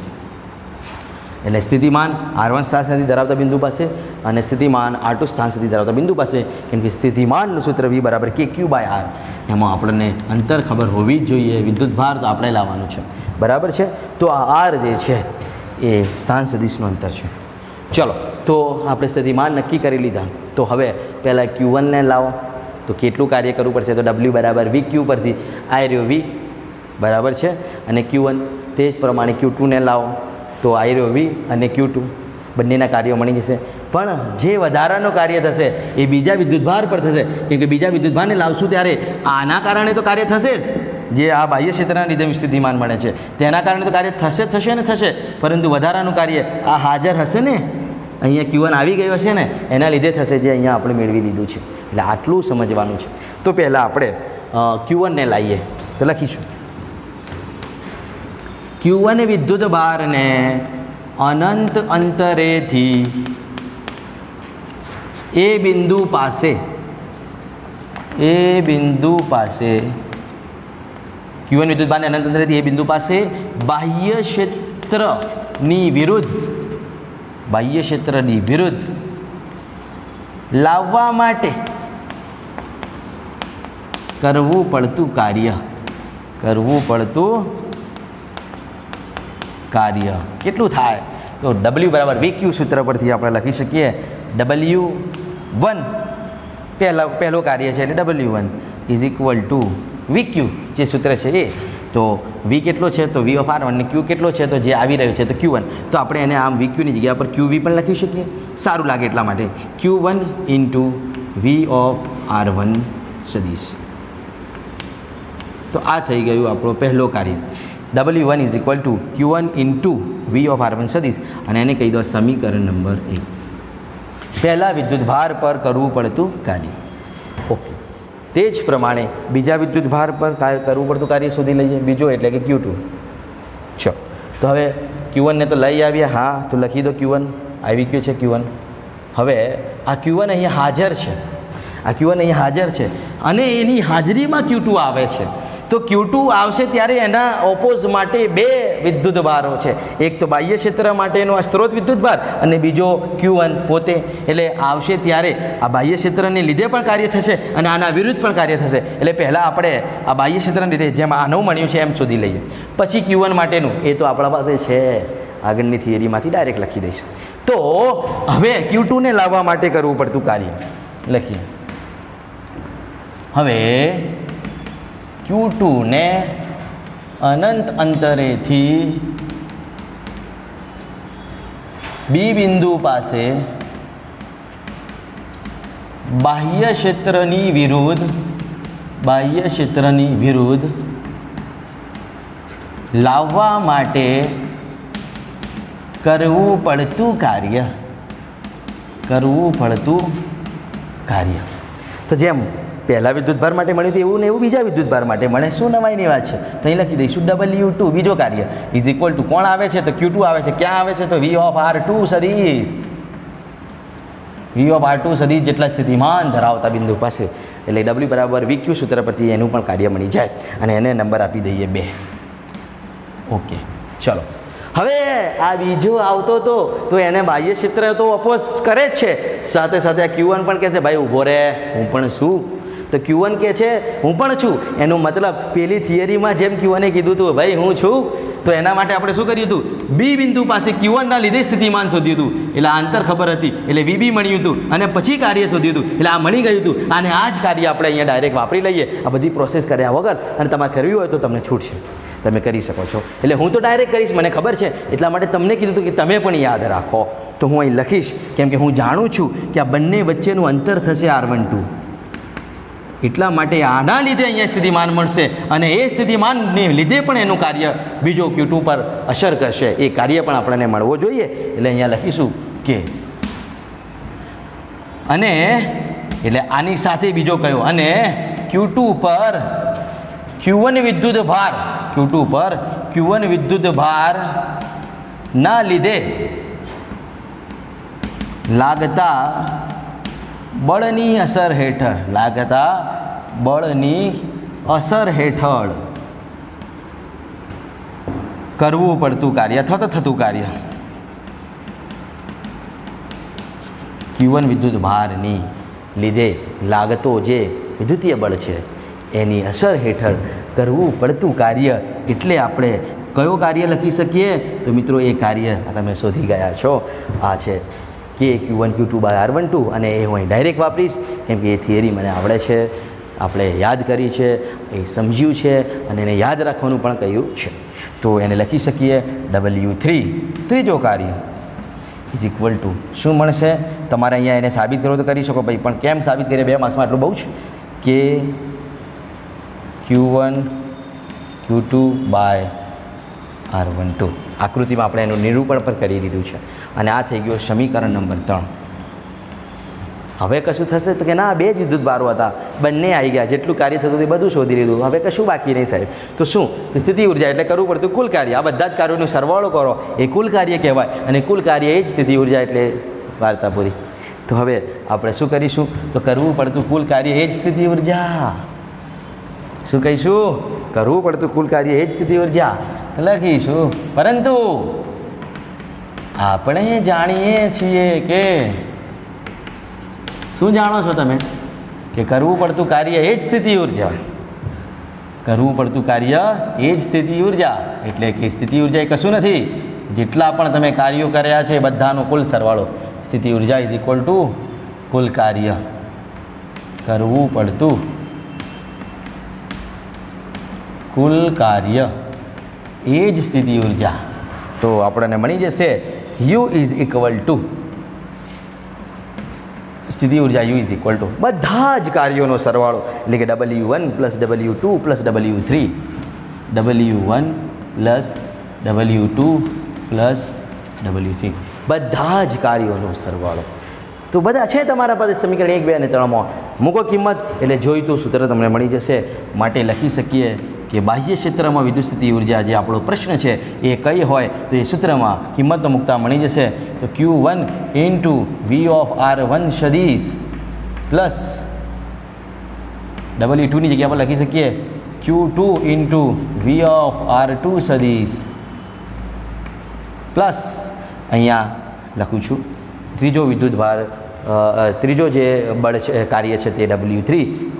એટલે સ્થિતિમાન R1 સ્થાન સદિશ ધરાવતા બિંદુ પાસે અને સ્થિતિમાન R2 સ્થાન સદિશ ધરાવતા બિંદુ પાસે, કેમ કે સ્થિતિમાનનું સૂત્ર V = KQ/R. એમાં આપણને અંતર ખબર હોવી જ જોઈએ. વિદ્યુત ભાર તો આપણે લાવવાનું છે, બરાબર છે? તો આ R જે છે એ સ્થાન સદિશનું અંતર છે. ચલો, તો આપણે સ્થિતિમાન નક્કી કરી લીધા. તો હવે પહેલાં Q1 ને લાવો તો કેટલું કાર્ય કરવું પડશે? તો W = VQ પરથી આ રહ્યો V, બરાબર છે, અને Q1 તે જ પ્રમાણે Q2 ને લાવો તો આ રહ્યો વી અને Q2 બંનેના કાર્યો મળી જશે. પણ જે વધારાનું કાર્ય થશે એ બીજા વિદ્યુતભાર પર થશે, કેમ કે બીજા વિદ્યુતભારને લાવશું ત્યારે આના કારણે તો કાર્ય થશે જ, જે આ બાહ્ય ક્ષેત્રના લીધે સ્થિતિમાન મળે છે તેના કારણે તો કાર્ય થશે ને થશે, પરંતુ વધારાનું કાર્ય આ હાજર હશે ને, અહીંયા Q1 આવી ગયો હશે ને, એના લીધે થશે, જે અહીંયા આપણે મેળવી લીધું છે. એટલે આટલું સમજવાનું છે. તો પહેલાં આપણે Q1 ને લાવીએ તો લખીશું Q1 વિદ્યુતભારને અનંત અંતરેથી એ બિંદુ પાસે Q1 વિદ્યુતભારને અનંત અંતરેથી એ બિંદુ પાસે બાહ્ય ક્ષેત્રની વિરુદ્ધ લાવવા માટે કરવું પડતું કાર્ય કેટલું થાય? તો W બરાબર VQ સૂત્ર પરથી આપણે લખી શકીએ W1 પહેલો કાર્ય છે એટલે W1 is equal to VQ, જે સૂત્ર છે એ. તો V કેટલો છે? તો V ઓફ R1 અને Q કેટલો છે? તો જે આવી રહ્યો છે તો Q1. તો આપણે એને આમ VQની જગ્યા પર QV પણ લખી શકીએ, સારું લાગે એટલા માટે. Q1 into V of R1 સદીશ. તો આ થઈ ગયું આપણો પહેલો કાર્ય. W1 is equal to Q1 into V of R1 સદીશ, અને એને કહી દો સમીકરણ નંબર 1. પહેલા વિદ્યુતભાર પર કરવું પડતું કાર્ય. ઓકે, તે જ પ્રમાણે બીજા વિદ્યુતભાર પર કરવું પડતું કાર્ય શોધી લઈએ, બીજો એટલે કે Q2. ચલો, તો હવે Q1 ને તો લઈ આવ્યા, હા, તો લખી દો Q1 આવી ગયું છે Q1. હવે આ Q1 અહીંયા હાજર છે, અને એની હાજરીમાં Q2 આવે છે. તો Q2 આવશે ત્યારે એના ઓપોઝ માટે બે વિદ્યુતભારો છે, એક તો બાહ્ય ક્ષેત્ર માટેનો આ સ્ત્રોત વિદ્યુતભાર અને બીજો Q1 પોતે. એટલે આવશે ત્યારે આ બાહ્ય ક્ષેત્રને લીધે પણ કાર્ય થશે અને આના વિરુદ્ધ પણ કાર્ય થશે. એટલે પહેલાં આપણે આ બાહ્ય ક્ષેત્રને લીધે જેમ આનું મળ્યું છે એમ શોધી લઈએ, પછી Q1 માટેનું એ તો આપણા પાસે છે, આગળની થિયરીમાંથી ડાયરેક્ટ લખી દઈશું. તો હવે Q2 ને લાવવા માટે કરવું પડતું કાર્ય લખીએ. હવે Q2 ને અનંત અંતરેથી બી બિંદુ પાસે બાહ્ય ક્ષેત્રની વિરુદ્ધ લાવવા માટે કરવું પડતું કાર્ય. તો જેમ પહેલા વિદ્યુતભાર માટે મળ્યું હતું એવું ને એવું બીજા વિદ્યુતભાર માટે મળે. શું નવાઈની વાત છે? તો અહીં લખી દઈશું W2 બીજો કાર્ય ઇઝ ઇક્વલ ટુ કોણ આવે છે? તો Q2 આવે છે. ક્યાં આવે છે? તો V ઓફ R2 સદીશ. V ઓફ R2 સદીશ જેટલા સ્થિતિમાન ધરાવતા બિંદુ પાસે. એટલે W બરાબર VQ સૂત્ર પરથી એનું પણ કાર્ય મળી જાય, અને એને નંબર આપી દઈએ 2. ઓકે, ચલો. હવે આ બીજો આવતો તો એને બાહ્ય ક્ષેત્ર તો અપોઝ કરે જ છે, સાથે સાથે આ Q1 પણ કહે છે ભાઈ ઊભો રહે, હું પણ છું. તો Q1 કહે છે હું પણ છું. એનો મતલબ પેલી થિયરીમાં જેમ Q1એ કીધું હતું ભાઈ હું છું, તો એના માટે આપણે શું કર્યું હતું? બી બિંદુ પાસે Q1 ના લીધે સ્થિતિમાન શોધ્યું હતું. એટલે આંતર ખબર હતી એટલે VB મળ્યું હતું, અને પછી કાર્ય શોધ્યું હતું એટલે આ મળી ગયું હતું. અને આ જ કાર્ય આપણે અહીંયા ડાયરેક્ટ વાપરી લઈએ, આ બધી પ્રોસેસ કર્યા વગર. અને તમારે કરવી હોય તો તમને છૂટ છે, તમે કરી શકો છો. એટલે હું તો ડાયરેક્ટ કરીશ, મને ખબર છે, એટલા માટે તમને કીધું હતું કે તમે પણ યાદ રાખો. તો હું અહીં લખીશ, કેમ કે હું જાણું છું કે આ બંને વચ્ચેનું અંતર થશે R12. એટલા માટે આના લીધે અહીંયા સ્થિતિમાન મળશે, અને એ સ્થિતિમાનને લીધે પણ એનું કાર્ય બીજો Q2 પર અસર કરશે. એ કાર્ય પણ આપણને મળવો જોઈએ. એટલે અહીંયા લખીશું કે અને એટલે આની સાથે બીજો કયો, અને Q2 પર Q1 વિદ્યુતભાર ના લીધે લાગતા બળની અસર હેઠળ કરવું પડતું કાર્ય અથવા થતું કાર્ય. Q1 વિદ્યુતભારની લીધે લાગતો જે વિદ્યુતીય બળ છે એની અસર હેઠળ કરવું પડતું કાર્ય. એટલે આપણે કયો કાર્ય લખી શકીએ? તો મિત્રો એ કાર્ય તમે શોધી ગયા છો, આ છે કે Q1 Q2 બાય R12. અને એ હું અહીં ડાયરેક્ટ વાપરીશ, કેમ કે એ થિયરી મને આવડે છે, આપણે યાદ કરી છે, એ સમજ્યું છે, અને એને યાદ રાખવાનું પણ કહ્યું છે. તો એને લખી શકીએ W3 ત્રીજો કાર્ય ઇઝ ઇક્વલ ટુ શું મળશે? તમારે અહીંયા એને સાબિત કરો તો કરી શકો ભાઈ, પણ કેમ સાબિત કરીએ 2 માર્ક્સમાં એટલું બહુ જ કે Q1 Q2 બાય R12 આકૃતિમાં આપણે એનું નિરૂપણ પણ કરી દીધું છે અને આ થઈ ગયો સમીકરણ નંબર 3. હવે કશું થશે તો કે ના 2 જ વિદ્યુત ભારો હતા, બંને આવી ગયા, જેટલું કાર્ય થતું એ બધું શોધી લીધું, હવે કશું બાકી નહીં સાહેબ. તો શું? સ્થિતિ ઉર્જા એટલે કરવું પડતું કુલ કાર્ય. આ બધા જ કાર્યોનો સરવાળો કરો એ કુલ કાર્ય કહેવાય અને કુલ કાર્ય એ જ સ્થિતિ ઉર્જા, એટલે વાર્તા પૂરી. તો હવે આપણે શું કરીશું? તો કરવું પડતું કુલ કાર્ય એ જ સ્થિતિ ઉર્જા. શું કહીશું? કરવું પડતું કુલ કાર્ય એ જ સ્થિતિ ઉર્જા લખીશું. પરંતુ આપણે જાણીએ છીએ કે શું જાણો છો તમે? કે કરવું પડતું કાર્ય એ જ સ્થિતિ ઉર્જા. કરવું પડતું કાર્ય એ જ સ્થિતિ ઉર્જા, એટલે કે સ્થિતિ ઉર્જા એ કશું નથી, જેટલા પણ તમે કાર્યો કર્યા છે બધાનો કુલ સરવાળો. સ્થિતિ ઉર્જા ઇઝ ઇક્વલ ટુ કુલ કાર્ય. કરવું પડતું કુલ કાર્ય એ જ સ્થિતિ ઉર્જા. તો આપણને મળી જશે U ઇઝ ઇક્વલ ટુ સ્થિતિ ઉર્જા U ઇઝ ઇક્વલ ટુ બધા જ કાર્યોનો સરવાળો, એટલે કે W1 plus W2 plus W3, W1 plus W2 plus W3, બધા જ કાર્યોનો સરવાળો. તો બધા છે તમારા પાસે સમીકરણ 1, 2 અને 3માં. મૂકો કિંમત એટલે જોઈતું સૂત્ર તમને મળી જશે. માટે લખી શકીએ કે બાહ્ય ક્ષેત્રમાં વિદ્યુત સ્થિતિ ઉર્જા જે આપણો પ્રશ્ન છે એ કઈ હોય તો એ સૂત્રમાં કિંમતો મૂકતા મળી જશે. તો Q1 into V of R1 સદીશ પ્લસ W2ની જગ્યા પર લખી શકીએ Q2 into V of R2 સદીશ પ્લસ અહીંયા લખું છું ત્રીજો વિદ્યુત ભાર, ત્રીજો જે બળ કાર્ય છે તે W3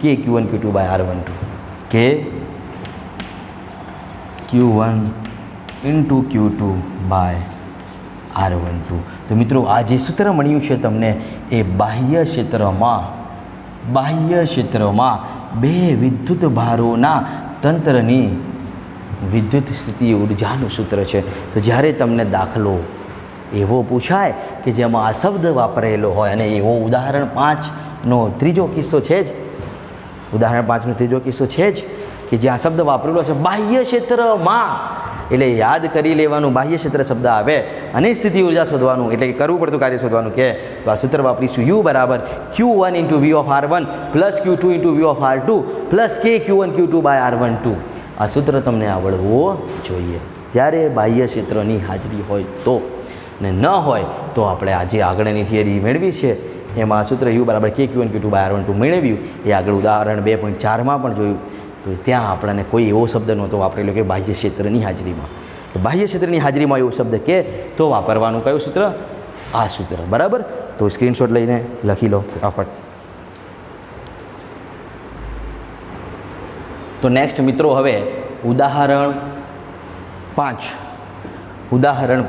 કે Q1 Q2 બાય R12 કે Q1 into Q2 by R12. તો મિત્રો આ જે સૂત્ર મળ્યું છે તમને એ બાહ્ય ક્ષેત્રમાં બે વિદ્યુત ભારોના તંત્રની વિદ્યુત સ્થિતિ ઉર્જાનું સૂત્ર છે. તો જ્યારે તમને દાખલો એવો પૂછાય કે જેમાં આ શબ્દ વાપરેલો હોય અને એવો ઉદાહરણ 5નો ત્રીજો કિસ્સો છે જ, ઉદાહરણ 5નો ત્રીજો કિસ્સો છે જ કે જ્યાં શબ્દ વાપરેલો છે બાહ્ય ક્ષેત્રમાં, એટલે યાદ કરી લેવાનું બાહ્ય ક્ષેત્ર શબ્દ આવે અને સ્થિતિ ઉર્જા શોધવાનું, એટલે કે કરવું પડતું કાર્ય શોધવાનું કે તો આ સૂત્ર વાપરીશું U બરાબર Q1 into V of R1 plus Q2 into V of R2 plus K Q1 Q2 by R12. આ સૂત્ર તમને આવડવું જોઈએ જ્યારે બાહ્ય ક્ષેત્રની હાજરી હોય તો, ને ન હોય તો આપણે આજે આગળની થિયરી મેળવી છે એમાં સૂત્ર U બરાબર K Q1 Q2 by R12 મેળવ્યું એ આગળ ઉદાહરણ 2.4માં પણ જોયું. તો ત્યાં આપણને કોઈ એવો શબ્દ નહોતો વાપરેલો કે બાહ્ય ક્ષેત્રની હાજરીમાં. તો બાહ્ય ક્ષેત્રની હાજરીમાં એવો શબ્દ કે તો વાપરવાનું કયું સૂત્ર? આ સૂત્ર. બરાબર? તો સ્ક્રીનશોટ લઈને લખી લો ફટાફટ. તો નેક્સ્ટ મિત્રો હવે ઉદાહરણ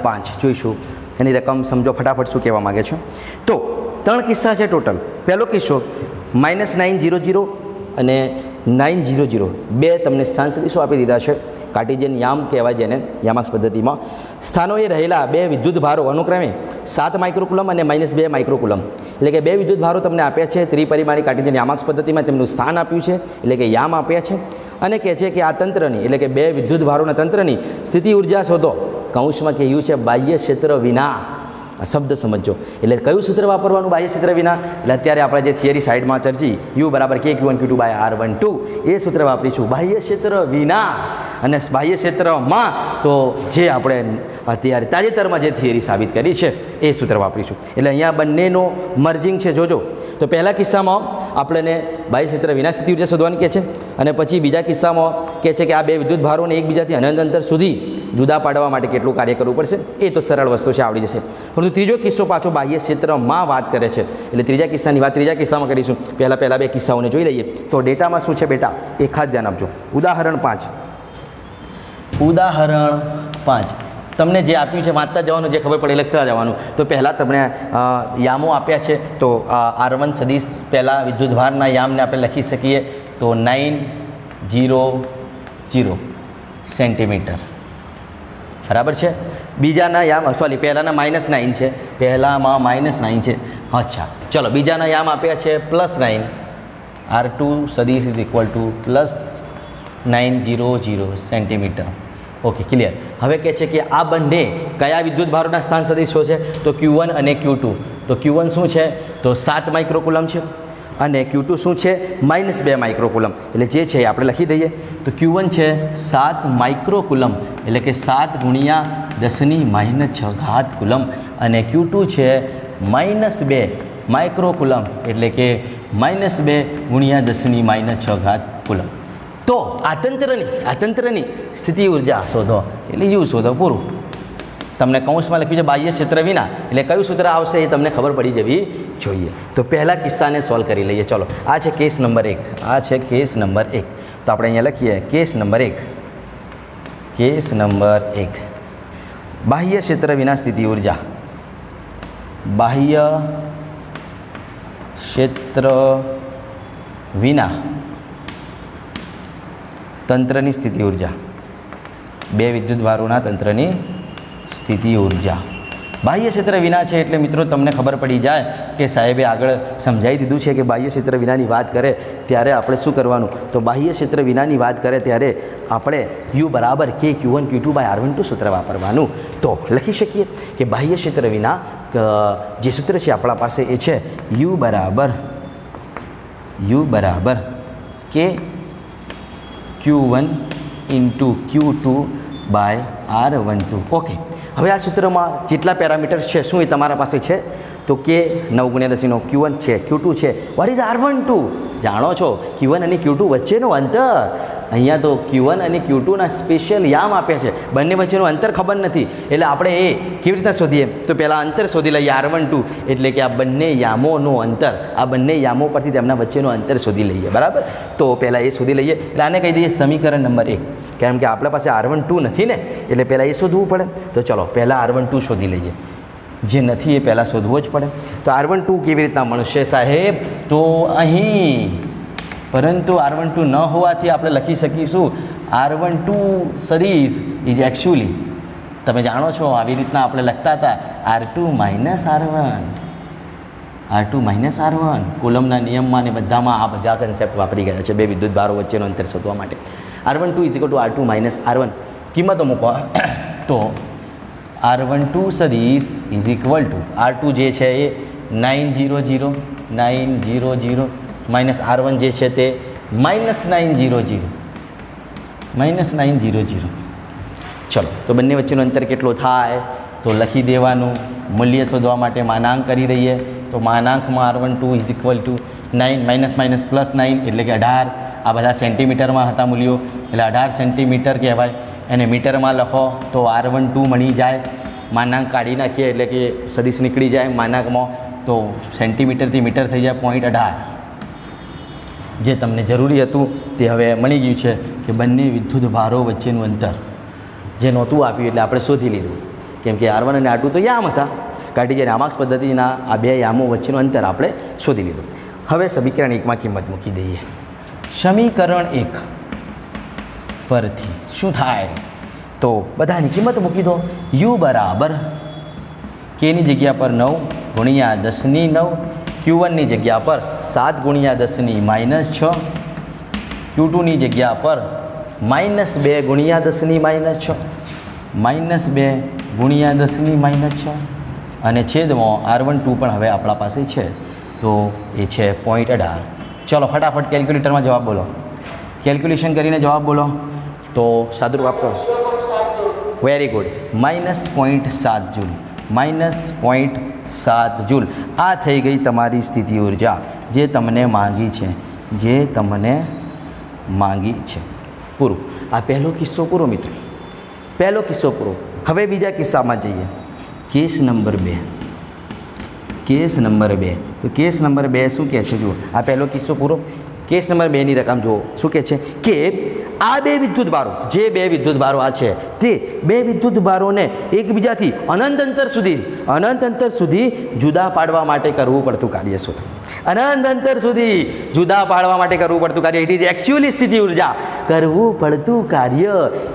5 જોઈશું. એની રકમ સમજો ફટાફટ શું કહેવા માગે છે. તો 3 કિસ્સા છે ટોટલ. પહેલો કિસ્સો -900 અને 900 બે તમને સ્થાન સદીશો આપી દીધા છે. કાર્ટેશિયન યામ કહેવાય જેને યામાક્ષ પદ્ધતિમાં. સ્થાનોએ રહેલા બે વિદ્યુત ભારો અનુક્રમે 7 માઇક્રોકુલમ અને -2 માઇક્રોકુલમ, એટલે કે બે વિદ્યુત ભારો તમને આપ્યા છે ત્રિપરિમાણી કાર્ટેશિયન યામાક્ષ પદ્ધતિમાં, તેમનું સ્થાન આપ્યું છે એટલે કે યામ આપ્યા છે અને કહે છે કે આ તંત્રની એટલે કે બે વિદ્યુત ભારોના તંત્રની સ્થિતિ ઉર્જા શોધો. કૌંસમાં કહ્યું છે બાહ્ય ક્ષેત્ર વિના. આ શબ્દ સમજો એટલે કયું સૂત્ર વાપરવાનું બાહ્ય ક્ષેત્ર વિના? એટલે અત્યારે આપણે જે થિયરી સાઈડમાં ચર્ચી U બરાબર K Q1 Q2 by R12 એ સૂત્ર વાપરીશું બાહ્ય ક્ષેત્ર વિના. અને બાહ્ય ક્ષેત્રમાં તો જે આપણે અત્યારે તાજેતરમાં જે થિયરી સાબિત કરી છે એ સૂત્ર વાપરીશું. એટલે અહીંયા બંનેનો મર્જિંગ છે જોજો. તો પહેલા કિસ્સામાં આપણને બાહ્ય ક્ષેત્ર વિના સ્થિતિ ઉર્જા શોધવાની કહે છે અને પછી બીજા કિસ્સામાં કહે છે કે આ બે વિદ્યુત ભારોને એકબીજાથી અનંત અંતર સુધી જુદા પાડવા માટે કેટલું કાર્ય કરવું પડશે. એ તો સરળ વસ્તુ છે, આવડી જશે. પરંતુ ત્રીજો કિસ્સો પાછો બાહ્ય ક્ષેત્રમાં વાત કરે છે એટલે ત્રીજા કિસ્સાની વાત ત્રીજા કિસ્સામાં કરીશું. પહેલાં બે કિસ્સાઓને જોઈ લઈએ. તો ડેટામાં શું છે બેટા એ ખાસ ધ્યાન આપજો. ઉદાહરણ 5 તમને જે આપ્યું છે વાંચતા જવાનું, જે ખબર પડે લખતા જવાનું. તો પહેલાં તમને યામો આપ્યા છે. તો R1 સદીશ પહેલાં વિદ્યુતભારના યામને આપણે લખી શકીએ તો 900 સેન્ટીમીટર. બરાબર છે. બીજાના યામ સોરી પહેલાંના -9 છે, પહેલાંમાં -9 છે. અચ્છા ચલો બીજાના યામ આપ્યા છે +9, R2 સદીશ is equal to +900 centimetre. Okay clear. હવે કહે છે કે આ બંને કયા વિદ્યુત ભારોના સ્થાન સદીશો છે? તો Q1 અને Q2. તો Q1 શું છે? તો 7 માઇક્રોકુલમ છે અને Q2 શું છે? -2 માઇક્રોકુલમ. એટલે જે છે એ આપણે લખી દઈએ. તો Q1 છે 7 માઇક્રોકુલમ એટલે કે 7 ગુણ્યા 10⁻6 કુલમ અને Q2 છે -2 માઇક્રોકુલમ એટલે કે -2 ગુણ્યા 10⁻6 કુલમ. તો આતંત્રની સ્થિતિ ઉર્જા શોધો એટલે યુ શોધો. પૂરું. તમને કૌંસમાં લખ્યું છે બાહ્ય ક્ષેત્ર વિના, એટલે કયું સૂત્ર આવશે એ તમને ખબર પડી જવી જોઈએ. તો પહેલા કિસ્સાને સોલ્વ કરી લઈએ. ચલો આ છે કેસ નંબર 1. આ છે કેસ નંબર 1. તો આપણે અહીંયા લખીએ કેસ નંબર 1. કેસ નંબર 1 બાહ્ય ક્ષેત્ર વિના સ્થિતિ ઉર્જા. બાહ્ય ક્ષેત્ર વિના તંત્રની સ્થિતિ ઉર્જા. બે વિદ્યુત ભારોના તંત્રની સ્થિતિ ઉર્જા. બાહ્ય ક્ષેત્ર વિના છે એટલે મિત્રો તમને ખબર પડી જાય કે સાહેબે આગળ સમજાવી દીધું છે કે બાહ્ય ક્ષેત્ર વિનાની વાત કરે ત્યારે આપણે શું કરવાનું? તો બાહ્ય ક્ષેત્ર વિનાની વાત કરે ત્યારે આપણે U બરાબર K Q1 Q2 by R12 સૂત્ર વાપરવાનું. તો લખી શકીએ કે બાહ્ય ક્ષેત્ર વિના જે સૂત્ર છે આપણા પાસે એ છે U બરાબર K Q1 into Q2 by R12. Okay. હવે આ સૂત્રમાં જેટલા પેરામીટર્સ છે શું એ તમારા પાસે છે? તો K 9×10 Q1 છે, Q2 છે. What is R12? જાણો છો Q1 અને Q2 વચ્ચેનું અંતર. અહીંયા તો Q1 અને Q2ના સ્પેશિયલ યામ આપ્યા છે, બંને વચ્ચેનું અંતર ખબર નથી. એટલે આપણે એ કેવી રીતના શોધીએ? તો પહેલાં અંતર શોધી લઈએ R12 એટલે કે આ બંને યામોનું અંતર, આ બંને યામો પરથી તેમના વચ્ચેનું અંતર શોધી લઈએ. બરાબર. તો પહેલાં એ શોધી લઈએ. એટલે આને કહી દઈએ સમીકરણ નંબર 1. કેમ કે આપણા પાસે R12 નથી ને, એટલે પહેલાં એ શોધવું પડે. તો ચલો પહેલાં R12 શોધી લઈએ. જે નથી એ પહેલાં શોધવો જ પડે. તો R12 કેવી રીતના મળશે સાહેબ? તો અહીં પરંતુ R12 ન હોવાથી આપણે લખી શકીશું R12 સદીશ ઇઝ એકચ્યુઅલી, તમે જાણો છો આવી રીતના આપણે લખતા હતા R2 R1 કુલમના નિયમમાં ને બધામાં આ બધા કન્સેપ્ટ વાપરી ગયા છે બે વિદ્યુત ભારો વચ્ચેનું અંતર શોધવા માટે. R12 is equal to R2 R1 કિંમતો મૂકો. તો R12 સદીશ ઇઝ ઇક્વલ ટુ R2 જે છે એ 900 માઇનસ R1 જે છે તે -900. ચલો તો બંને વચ્ચેનું અંતર કેટલો થાય? તો લખી દેવાનું. મૂલ્ય શોધવા માટે માનાંક કરી દઈએ. તો માનાંકમાં R12 ઇઝ ઇક્વલ ટુ 9 +9 એટલે કે 18. આ બધા સેન્ટીમીટરમાં હતા મૂલ્યો એટલે 18 સેન્ટીમીટર કહેવાય. એને મીટરમાં લખો તો R12 મળી જાય. માનાંક કાઢી નાખીએ એટલે કે સદીશ નીકળી જાય માનાંકમાં, તો સેન્ટીમીટરથી મીટર થઈ જાય 0.18. જે તમને જરૂરી હતું તે હવે મળી ગયું છે કે બંને વિદ્યુત ભારો વચ્ચેનું અંતર જે નહોતું આપ્યું એટલે આપણે શોધી લીધું. કેમ કે R1 અને R2 તો યામ હતા. કાર્ટેશિયન રામાક્સ પદ્ધતિના આ બે યામો વચ્ચેનું અંતર આપણે શોધી લીધું. હવે સમીકરણ 1માં કિંમત મૂકી દઈએ. સમીકરણ 1 પરથી શું થાય? તો બધાની કિંમત મૂકી દો. U બરાબર Kની જગ્યા પર 9 ગુણ્યા 10⁹, Q1ની જગ્યા પર 7 ગુણ્યા 10⁻6, Q2ની જગ્યા પર -2 ગુણ્યા 10⁻6, -2 ગુણ્યા 10⁻6 અને છેદમાં R12 પણ હવે આપણા પાસે છે તો એ છે 0.18. ચલો ફટાફટ કેલ્ક્યુલેટરમાં જવાબ બોલો. કેલ્ક્યુલેશન કરીને જવાબ બોલો. તો સાદુરૂપ આપો. Very good. -0.7 જૂલ. -0.7 જૂલ. આ થઈ ગઈ તમારી સ્થિતિ ઉર્જા જે તમને માંગી છે. પૂરું. આ પહેલો કિસ્સો પૂરો મિત્રો. પહેલો કિસ્સો પૂરો. હવે બીજા કિસ્સામાં જઈએ. Case number 2. તો કેસ નંબર 2 શું કહે છે? જુઓ આ પહેલો કિસ્સો પૂરો. કેસ નંબર 2ની રકમ જુઓ શું કહે છે કે આ બે વિદ્યુત ભારો જે બે વિદ્યુત ભારો આ છે તે બે વિદ્યુત ભારોને એકબીજાથી અનંત અંતર સુધી જુદા પાડવા માટે કરવું પડતું કાર્ય શું અનંત અંતર સુધી જુદા પાડવા માટે કરવું પડતું કાર્ય ઇટ ઇઝ એકચ્યુઅલી સ્થિતિ ઉર્જા કરવું પડતું કાર્ય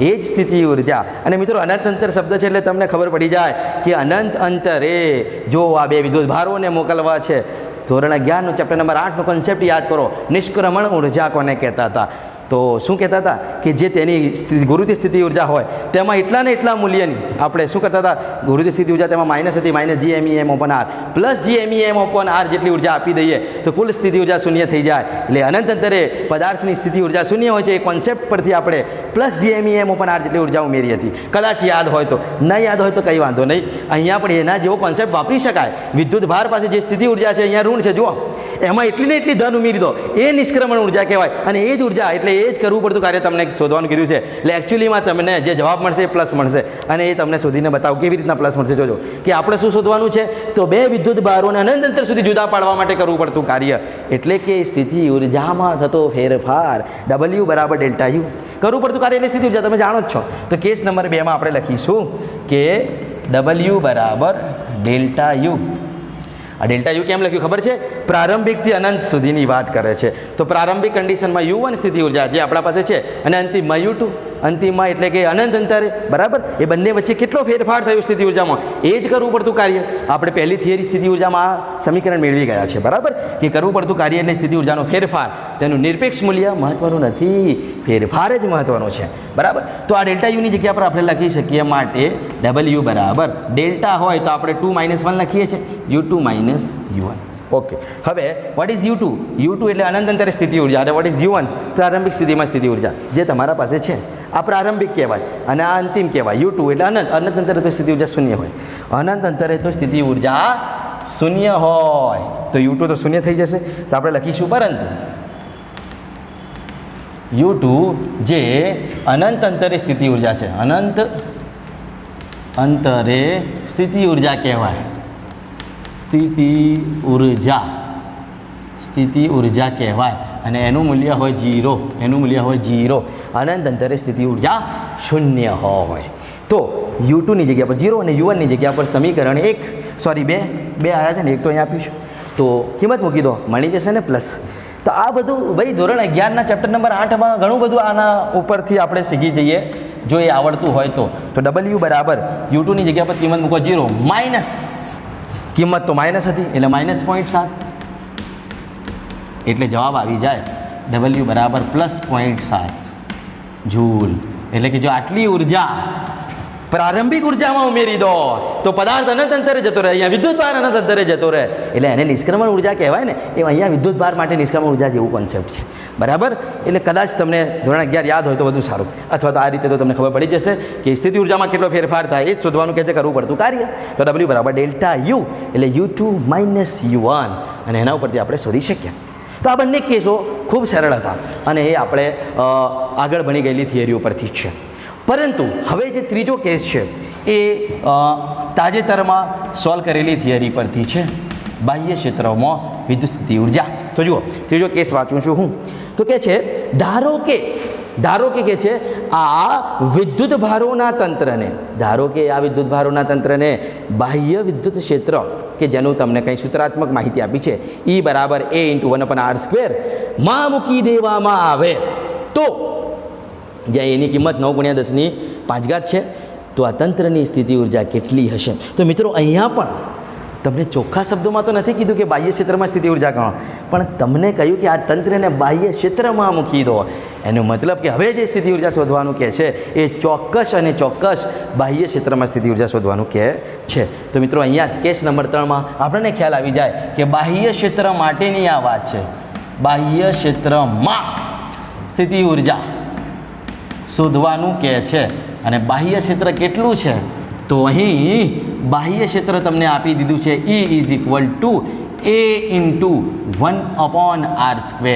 એ જ સ્થિતિ ઉર્જા અને મિત્રો અનંત અંતર શબ્દ છે એટલે તમને ખબર પડી જાય કે અનંત અંતરે જો આ બે વિદ્યુત ભારોને મોકલવા છે ધોરણ 11નું ચેપ્ટર નંબર 8નો કોન્સેપ્ટ યાદ કરો નિષ્ક્રમણ ઉર્જા કોને કહેતા હતા તો શું કહેતા હતા કે જે તેની ગુરુત્વ સ્થિતિ ઉર્જા હોય તેમાં એટલા ને એટલા મૂલ્યની આપણે શું કરતા હતા ગુરુત્વ સ્થિતિ ઉર્જા તેમાં માઇનસ હતી minus GMEM upon R plus GMEM upon R જેટલી ઉર્જા આપી દઈએ તો કુલ સ્થિતિ ઉર્જા શૂન્ય થઈ જાય એટલે અનંત અંતરે પદાર્થની સ્થિતિ ઉર્જા શૂન્ય હોય છે એ કોન્સેપ્ટ પરથી આપણે પ્લસ GMEM ઓપન આર જેટલી ઉર્જા ઉમેરી હતી કદાચ યાદ હોય તો ન યાદ હોય તો કંઈ વાંધો નહીં અહીંયા પણ એના જેવો કોન્સેપ્ટ વાપરી શકાય વિદ્યુત ભાર પાસે જે સ્થિતિ ઉર્જા છે અહીંયા ઋણ છે જુઓ એમાં એટલી ને એટલી ધન ઉમેરી દો એ નિષ્ક્રમણ ઉર્જા કહેવાય અને એ જ ઉર્જા એટલે એ જ કરવું પડતું કાર્ય તમને શોધવાનું કીધું છે એટલે એકચ્યુઅલીમાં તમને જે જવાબ મળશે એ પ્લસ મળશે અને એ તમને શોધીને બતાવો કેવી રીતના પ્લસ મળશે જોજો કે આપણે શું શોધવાનું છે તો બે વિદ્યુત ભારોને અનંત અંતર સુધી જુદા પાડવા માટે કરવું પડતું કાર્ય એટલે કે સ્થિતિ ઉર્જામાં થતો ફેરફાર W બરાબર ડેલ્ટા યુ કરવું પડતું કાર્ય એટલે સ્થિતિ ઉર્જા તમે જાણો જ છો તો કેસ નંબર 2માં આપણે લખીશું કે W બરાબર ડેલ્ટા યુ આ ડેલ્ટા યુ કેમ લખ્યું ખબર છે પ્રારંભિકથી અનંત સુધીની વાત કરે છે તો પ્રારંભિક કન્ડિશનમાં U1 સ્થિતિ ઉર્જા જે આપણા પાસે છે અને અંતિમમાં U2 અંતિમમાં એટલે કે અનંત અંતરે બરાબર એ બંને વચ્ચે કેટલો ફેરફાર થયો સ્થિતિ ઉર્જામાં એ જ કરવું પડતું કાર્ય આપણે પહેલી થિયરી સ્થિતિ ઉર્જામાં આ સમીકરણ મેળવી ગયા છે બરાબર કે કરવું પડતું કાર્ય એટલે સ્થિતિ ઉર્જાનો ફેરફાર તેનું નિરપેક્ષ મૂલ્ય મહત્વનું નથી ફેરફાર જ મહત્વનો છે બરાબર તો આ ડેલ્ટા યુની જગ્યા પર આપણે લખી શકીએ માટે W બરાબર ડેલ્ટા હોય તો આપણે 2 - 1 લખીએ છીએ U2 - U1 ઓકે હવે વોટ ઇઝ U2 એટલે અનંત અંતરે સ્થિતિ ઉર્જા અને વોટ ઇઝ U1 પ્રારંભિક સ્થિતિમાં સ્થિતિ ઉર્જા જે તમારા પાસે છે આ પ્રારંભિક કહેવાય અને આ અંતિમ કહેવાય U2 એટલે અનંત અંતરે તો સ્થિતિ ઉર્જા શૂન્ય હોય અનંત અંતરે તો સ્થિતિ ઉર્જા શૂન્ય હોય તો U2 તો શૂન્ય થઈ જશે તો આપણે લખીશું પરંતુ U2 જે અનંત અંતરે સ્થિતિ ઉર્જા છે અનંત અંતરે સ્થિતિ ઉર્જા કહેવાય સ્થિતિ ઉર્જા કહેવાય અને એનું મૂલ્ય હોય 0 અનંત અંતરે સ્થિતિ ઉર્જા શૂન્ય હોય તો U2ની જગ્યા પર 0 અને U1ની જગ્યા પર સમીકરણ 2 આવ્યા છે ને એક તો અહીંયા આપ્યું છે તો કિંમત મૂકી દો મળી જશે ને પ્લસ તો આ બધું ભાઈ ધોરણ 11ના ચેપ્ટર નંબર 8માં ઘણું બધું આના ઉપરથી આપણે શીખી જઈએ જો એ આવડતું હોય તો W બરાબર U2ની જગ્યા પર કિંમત મૂકો 0 માઇનસ કિંમત તો માઇનસ હતી એટલે -0.7 એટલે જવાબ આવી જાય W બરાબર +0.7 જૂલ એટલે કે જો આટલી ઉર્જા પ્રારંભિક ઉર્જામાં ઉમેરી દો તો પદાર્થ અનંત અંતરે જતો રહે અહીંયા વિદ્યુત ભાર અનંત અંતરે જતો રહે એટલે એને નિષ્ક્રમણ ઉર્જા કહેવાય ને એ અહીંયા વિદ્યુત ભાર માટે નિષ્ક્રમણ ઉર્જા જેવું કોન્સેપ્ટ છે બરાબર એટલે કદાચ તમને ધોરણ 11 યાદ હોય તો વધુ સારું અથવા તો આ રીતે તો તમને ખબર પડી જશે કે સ્થિતિ ઉર્જામાં કેટલો ફેરફાર થાય એ શોધવાનું કે છે કરવું પડતું કાર્ય તો W બરાબર ડેલ્ટા યુ એટલે U2 - U1 અને એના ઉપરથી આપણે શોધી શક્યા તો આ બંને કેસો ખૂબ સરળ હતા અને એ આપણે આગળ બની ગયેલી થિયરી ઉપરથી જ છે પરંતુ હવે જે ત્રીજો કેસ છે એ તાજેતરમાં સોલ્વ કરેલી થિયરી પરથી છે બાહ્ય ક્ષેત્રમાં વિદ્યુત સ્થિતિ ઉર્જા તો જુઓ ત્રીજો કેસ વાંચું છું હું તો કે છે ધારો કે છે આ વિદ્યુત ભારોના તંત્રને બાહ્ય વિદ્યુત ક્ષેત્ર કે જેનું તમને કંઈ સૂત્રાત્મક માહિતી આપી છે E બરાબર A × 1/r² માં મૂકી દેવામાં આવે તો જ્યાં એની કિંમત 9×10⁵ છે તો આ તંત્રની સ્થિતિ ઉર્જા કેટલી હશે તો મિત્રો અહીંયા પણ તમને ચોખ્ખા શબ્દોમાં તો નથી કીધું કે બાહ્ય ક્ષેત્રમાં સ્થિતિ ઉર્જા ગણો પણ તમને કહ્યું કે આ તંત્રને બાહ્ય ક્ષેત્રમાં મૂકી દો એનો મતલબ કે હવે જે સ્થિતિ ઉર્જા શોધવાનું કહે છે એ ચોક્કસ બાહ્ય ક્ષેત્રમાં સ્થિતિ ઉર્જા શોધવાનું કહે છે તો મિત્રો અહીંયા કેસ નંબર 3માં આપણને ખ્યાલ આવી જાય કે બાહ્ય ક્ષેત્ર માટેની આ વાત છે બાહ્ય ક્ષેત્રમાં સ્થિતિ ઉર્જા શોધવાનું કહે છે અને બાહ્ય ક્ષેત્ર કેટલું છે તો અહીં બાહ્ય ક્ષેત્ર તમને આપી દીધું છે E = A × 1/r².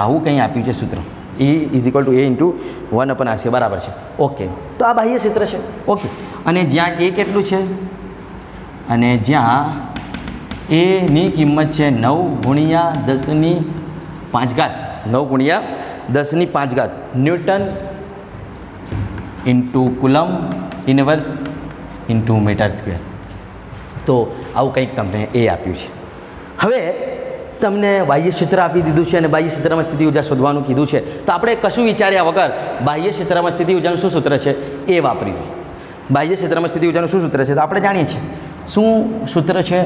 આવું કંઈ આપ્યું છે સૂત્ર E = A × 1/r² બરાબર છે ઓકે તો આ બાહ્ય ક્ષેત્ર છે ઓકે અને જ્યાં A કેટલું છે અને જ્યાં એની કિંમત છે 9 ગુણ્યા 10 ની 5 ઘાત, 9 ગુણ્યા 10 ની 5 ઘાત newton into coulomb inverse into metre square. તો આવું કંઈક તમને એ આપ્યું છે. હવે તમને બાહ્ય ક્ષેત્ર આપી દીધું છે અને બાહ્ય ક્ષેત્રમાં સ્થિતિ ઉર્જા શોધવાનું કીધું છે. તો આપણે કશું વિચાર્યા વગર બાહ્ય ક્ષેત્રમાં સ્થિતિ ઉર્જાનું શું સૂત્ર છે એ વાપરી દો. બાહ્ય ક્ષેત્રમાં સ્થિતિ ઉર્જાનું શું સૂત્ર છે તો આપણે જાણીએ છીએ. શું સૂત્ર છે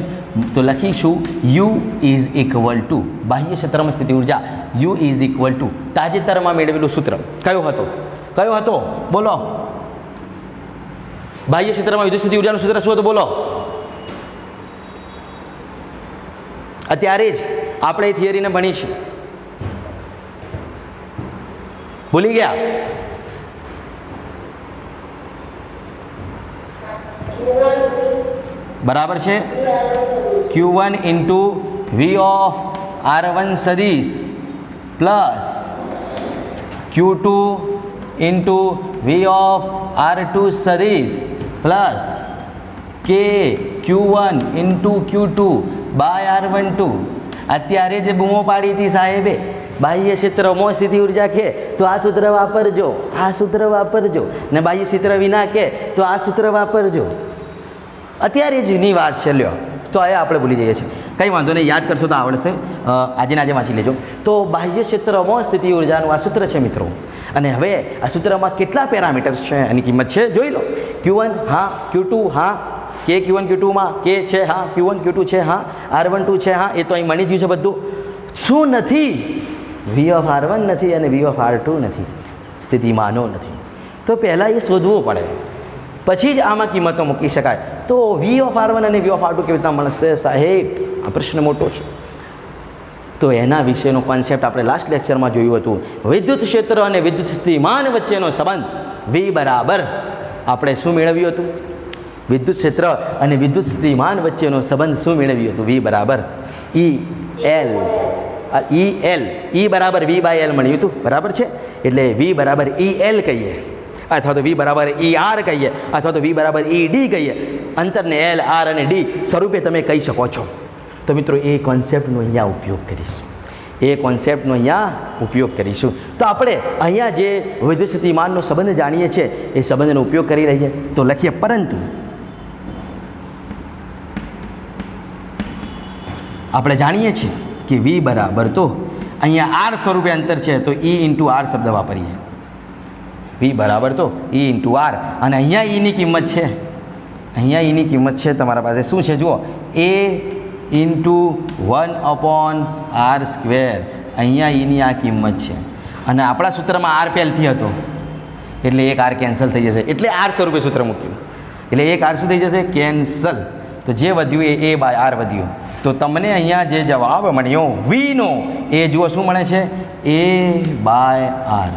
તો લખીશું યુ ઇઝ ઇક્વલ ટુ બાહ્ય ક્ષેત્રમાં સ્થિતિ ઉર્જા યુ ઇઝ ઇક્વલ ટુ તાજેતરમાં મેળવેલું સૂત્ર કયો હતો બોલો. બાહ્ય ક્ષેત્રમાં વિદ્યુત સ્થિતિ ઉર્જાનું સૂત્ર શું હતું બોલો. અત્યારે જ આપણે એ થિયરીને ભણી છે, ભૂલી ગયા? બરાબર છે. Q1 into V of R1 સદીશ plus Q2 into V of R2 સદીશ પ્લસ કે Q1 into Q2 by R12. અત્યારે જ બૂમો પાડી હતી સાહેબે બાહ્ય ક્ષેત્રમાં સ્થિતિ ઉર્જા કે તો આ સૂત્ર વાપરજો, આ સૂત્ર વાપરજો, ને બાહ્ય ક્ષેત્ર વિના કે તો આ સૂત્ર વાપરજો. અત્યારે જની વાત છે લ્યો. તો એ આપણે ભૂલી જઈએ છીએ, કંઈ વાંધો નહીં, યાદ કરશો તો આવડશે. આજે વાંચી લેજો. તો બાહ્ય ક્ષેત્રમાં સ્થિતિ ઉર્જાનું આ સૂત્ર છે મિત્રો. અને હવે આ સૂત્રમાં કેટલા પેરામીટર્સ છે એની કિંમત છે જોઈ લો. Q1 હા, Q2 હા, કે Q1 Q2માં કે છે હા, Q1 Q2 છે હા, R12 છે હા, એ તો અહીં મળી ગયું છે બધું. શું નથી? વી ઓફ R1 નથી અને વી ઓફ R2 નથી, સ્થિતિમાનો નથી. તો પહેલાં એ શોધવું પડે, પછી જ આમાં કિંમતો મૂકી શકાય. તો વી ઓફ R1 અને વી ઓફ R2 કેવી રીતના મળશે સાહેબ? આ પ્રશ્ન મોટો છે. તો એના વિશેનો કોન્સેપ્ટ આપણે લાસ્ટ લેક્ચરમાં જોયું હતું. વિદ્યુત ક્ષેત્ર અને વિદ્યુત સ્થિતિમાન વચ્ચેનો સંબંધ વી બરાબર આપણે શું મેળવ્યું હતું? વિદ્યુત ક્ષેત્ર અને વિદ્યુત સ્થિતિમાન વચ્ચેનો સંબંધ શું મેળવ્યું હતું? વી બરાબર ઈ બરાબર વી બાય એલ મળ્યું હતું. બરાબર છે. એટલે વી બરાબર EL કહીએ, અથવા તો વી બરાબર ER કહીએ, અથવા તો વી બરાબર ED કહીએ. અંતરને L, R અને D સ્વરૂપે તમે કહી શકો છો. તો મિત્રો એ કોન્સેપ્ટનો અહીંયા ઉપયોગ કરીશું. તો આપણે અહીંયા જે વિદ્યુત સ્થિતિમાનનો સંબંધ જાણીએ છીએ એ સંબંધનો ઉપયોગ કરી રહીએ. તો લખીએ, પરંતુ આપણે જાણીએ છીએ કે વી બરાબર તો અહીંયા R સ્વરૂપે અંતર છે તો E ઇન્ટુ R શબ્દ વાપરીએ. વી બરાબર તો E ઇન્ટુ R, અને અહીંયા ઈની કિંમત છે તમારા પાસે શું છે જુઓ, A ઇન્ટુ 1/R². અહીંયા ઈની આ કિંમત છે અને આપણા સૂત્રમાં R પહેલથી હતો એટલે એક R કેન્સલ થઈ જશે, એટલે R સ્વરૂપે સૂત્ર મૂક્યું એટલે એક R શું થઈ જશે? કેન્સલ. તો જે વધ્યું એ A બાય R વધ્યું. તો તમને અહીંયા જે જવાબ મળ્યો વીનો એ જુઓ શું મળે છે? A by R.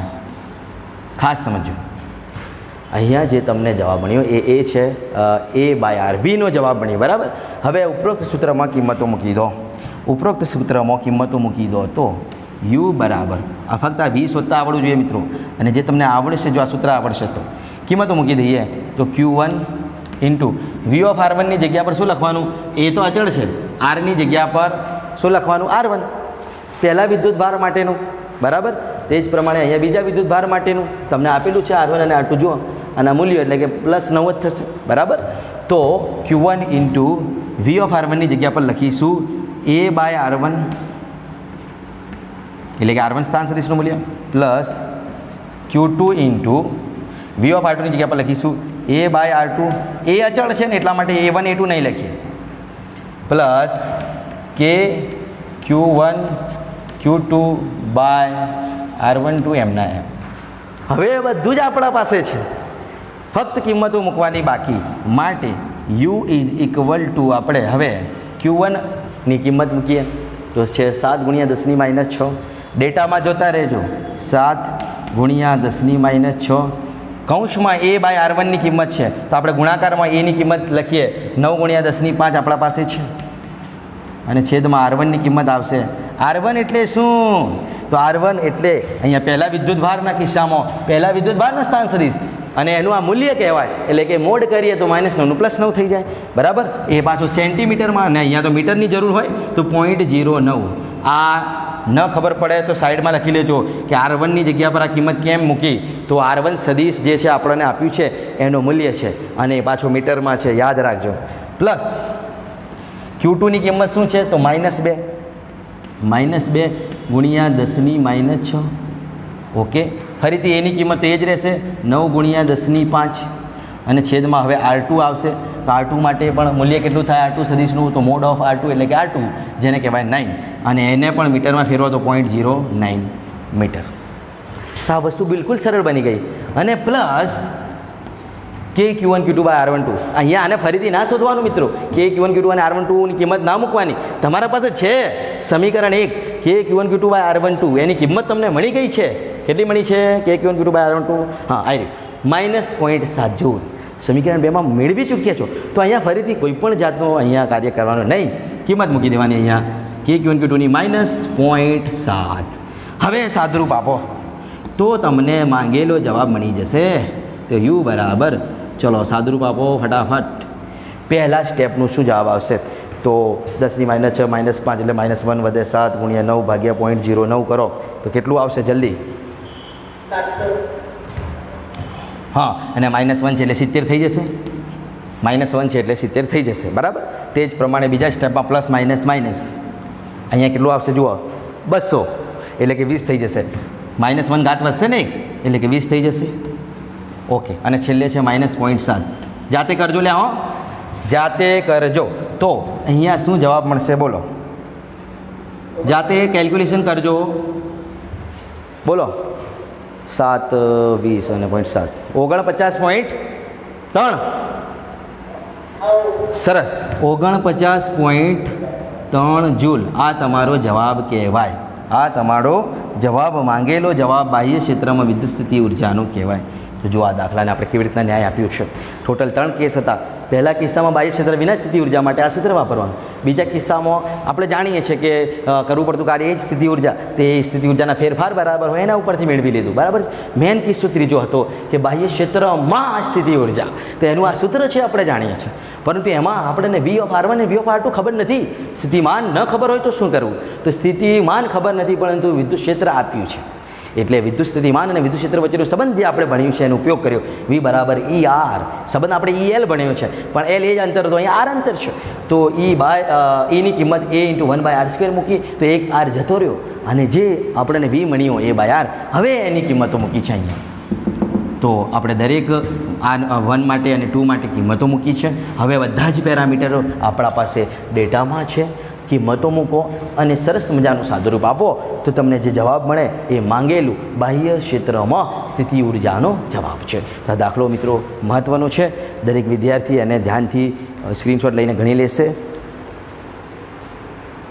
ખાસ સમજો, અહીંયા જે તમને જવાબ મળ્યો એ છે A બાય R, વીનો જવાબ મળ્યો. બરાબર. હવે ઉપરોક્ત સૂત્રમાં કિંમતો મૂકી દો તો યુ બરાબર આ ફક્ત આ વી શોધતા આવડવું જોઈએ મિત્રો. અને જે તમને આવડશે, જો આ સૂત્ર આવડશે તો કિંમતો મૂકી દઈએ. તો Q1 into V of R1 ની જગ્યા પર શું લખવાનું? એ તો અચળ છે. આરની જગ્યા પર શું લખવાનું? R1. પહેલા વિદ્યુત ભાર માટેનું. બરાબર. તે જ પ્રમાણે અહીંયા બીજા વિદ્યુત ભાર માટેનું તમને આપેલું છે R1 અને R2. જુઓ આના મૂલ્યો એટલે કે +9 થશે. બરાબર. તો Q1 into V of R1 ની જગ્યા પર લખીશું A બાય R1, એટલે કે R1 સ્થાન સદિશનું મૂલ્ય, plus Q2 into V of R2 ની જગ્યા પર લખીશું A બાય R2. એ અચળ છે ને એટલા માટે A1 A2 નહીં લખીએ, પ્લસ કે Q1 Q2 બાય R12 એમના એમ. હવે બધું જ આપણા પાસે છે, ફક્ત કિંમતો મૂકવાની બાકી. માટે U ઇઝ ઇક્વલ ટુ આપણે હવે Q1 ની કિંમત મૂકીએ તો છે 7 ગુણ્યા 10 - 6. ડેટામાં જોતા રહેજો, 7 ગુણ્યા 10 - 6. કૌંસમાં A બાય R1 ની કિંમત છે તો આપણે ગુણાકારમાં A ની કિંમત લખીએ. 9 ગુણ્યા 10 - 5 આપણા પાસે છે અને છેદમાં R1 ની કિંમત આવશે. R1 એટલે શું? તો R1 એટલે અહીંયા પહેલા વિદ્યુત ભારના કિસ્સામાં પહેલા વિદ્યુત ભારના સ્થાન સદિશ અને એનું આ મૂલ્ય કહેવાય, એટલે કે મોડ કરીએ તો -9 + 9 થઈ જાય, બરાબર. એ પાછું સેન્ટીમીટરમાં, અને અહીંયા તો મીટરની જરૂર હોય તો 0.09. આ ન ખબર પડે તો સાઈડમાં લખી લેજો કે R1ની જગ્યા પર આ કિંમત કેમ મૂકી, તો R1 સદીશ જે છે આપણને આપ્યું છે એનું મૂલ્ય છે, અને એ પાછું મીટરમાં છે, યાદ રાખજો. પ્લસ Q2ની કિંમત શું છે તો -2 ગુણ્યા 10⁻⁶. ઓકે, ફરીથી એની કિંમત તો એ જ રહેશે, 9 ગુણ્યા 10⁵, અને છેદમાં હવે R2 આવશે. તો R2 માટે પણ મૂલ્ય કેટલું થાય R2 સદીશનું, તો મોડ ઓફ R2 એટલે કે R2, જેને કહેવાય 9, અને એને પણ મીટરમાં ફેરવો તો 0.09 મીટર. તો આ વસ્તુ બિલકુલ સરળ બની ગઈ. અને પ્લસ KQ1 Q2 / R12. અહીંયા આને ફરીથી ના શોધવાનું મિત્રો, KQ1 Q2 અને R12ની કિંમત ના મૂકવાની, તમારા પાસે છે સમીકરણ 1 KQ1 Q2 / R12, એની કિંમત તમને મળી ગઈ છે. કેટલી મળી છે KQ1 Q2 / R12? હા, આવી -0.7 જૂલ સમીકરણ 2માં મેળવી ચૂક્યા છો. તો અહીંયા ફરીથી કોઈ પણ જાતનું અહીંયા કાર્ય કરવાનું નહીં, કિંમત મૂકી દેવાની અહીંયા KQ1 Q2ની -0.7. હવે સાદુરૂપ આપો તો તમને માંગેલો જવાબ મળી જશે. તો U બરાબર, ચલો સાદુરૂપ આપો ફટાફટ. પહેલા સ્ટેપનું શું જવાબ આવશે તો 10⁻⁶ -5 એટલે -1 વધે 7 ગુણ્યા 9 ભાગ્યા 0.09 કરો તો કેટલું આવશે જલ્દી? હા, અને -1 છે એટલે 70 થઈ જશે, -1 છે એટલે 70 થઈ જશે, બરાબર. તે જ પ્રમાણે બીજા સ્ટેપમાં પ્લસ માઇનસ અહીંયા કેટલું આવશે જુઓ 200 એટલે કે 20 થઈ જશે. -1 ઘાત વધશે ને 1 એટલે કે 20 થઈ જશે. ઓકે, અને છેલ્લે છે -0.7. જાતે કરજો લે, હો જાતે કરજો. તો અહીંયા શું જવાબ મળશે બોલો? જાતે કેલ્ક્યુલેશન કરજો, બોલો. 7 20 અને 0.7 49.3. સરસ, 49.3 જૂલ આ તમારો જવાબ કહેવાય. આ તમારો જવાબ, માંગેલો જવાબ બાહ્ય ક્ષેત્રમાં વિદ્યુત સ્થિતિ ઉર્જાનો કહેવાય. તો જો આ દાખલાને આપણે કેવી રીતના ન્યાય આપ્યો છે. ટોટલ 3 કેસ હતા. પહેલા કિસ્સામાં બાહ્ય ક્ષેત્ર વિના સ્થિતિ ઉર્જા માટે આ સૂત્ર વાપરવાનું. બીજા કિસ્સામાં આપણે જાણીએ છીએ કે કરવું પડતું કાર્ય એ જ સ્થિતિ ઉર્જા, તે સ્થિતિ ઉર્જાના ફેરફાર બરાબર હોય એના ઉપરથી મેળવી લીધું, બરાબર. મેન કિસ્સો ત્રીજો હતો કે બાહ્ય ક્ષેત્રમાં સ્થિતિ ઉર્જા, તો એનું આ સૂત્ર છે આપણે જાણીએ છીએ, પરંતુ એમાં આપણને V of R1 અને V of R2 ખબર નથી. સ્થિતિમાન ન ખબર હોય તો શું કરવું? તો સ્થિતિમાન ખબર નથી પરંતુ વિદ્યુત ક્ષેત્ર આપ્યું છે, એટલે વિદ્યુત સ્થિતિમાન અને વિદ્યુત ક્ષેત્ર વચ્ચેનો સંબંધ જે આપણે ભણ્યું છે એનો ઉપયોગ કર્યો. V બરાબર ER, સંબંધ આપણે EL ભણ્યો છે, પણ L એ જ અંતર હતો, અહીંયા R અંતર છે. તો Eની કિંમત A × 1/r² મૂકી તો 1r જતો રહ્યો, અને જે આપણને V મળ્યો A/r, હવે એની કિંમતો મૂકી છે અહીંયા. તો આપણે દરેક R1 માટે અને 2 માટે કિંમતો મૂકી છે. હવે બધા જ પેરામીટરો આપણા પાસે ડેટામાં છે. કિંમતો મૂકો અને સરસ મજાનું સાદુરૂપ આપો તો તમને જે જવાબ મળે એ માંગેલું બાહ્ય ક્ષેત્રમાં સ્થિતિ ઉર્જાનો જવાબ છે. તો આ દાખલો મિત્રો મહત્ત્વનો છે, દરેક વિદ્યાર્થી અને ધ્યાનથી સ્ક્રીનશોટ લઈને ગણી લેશે.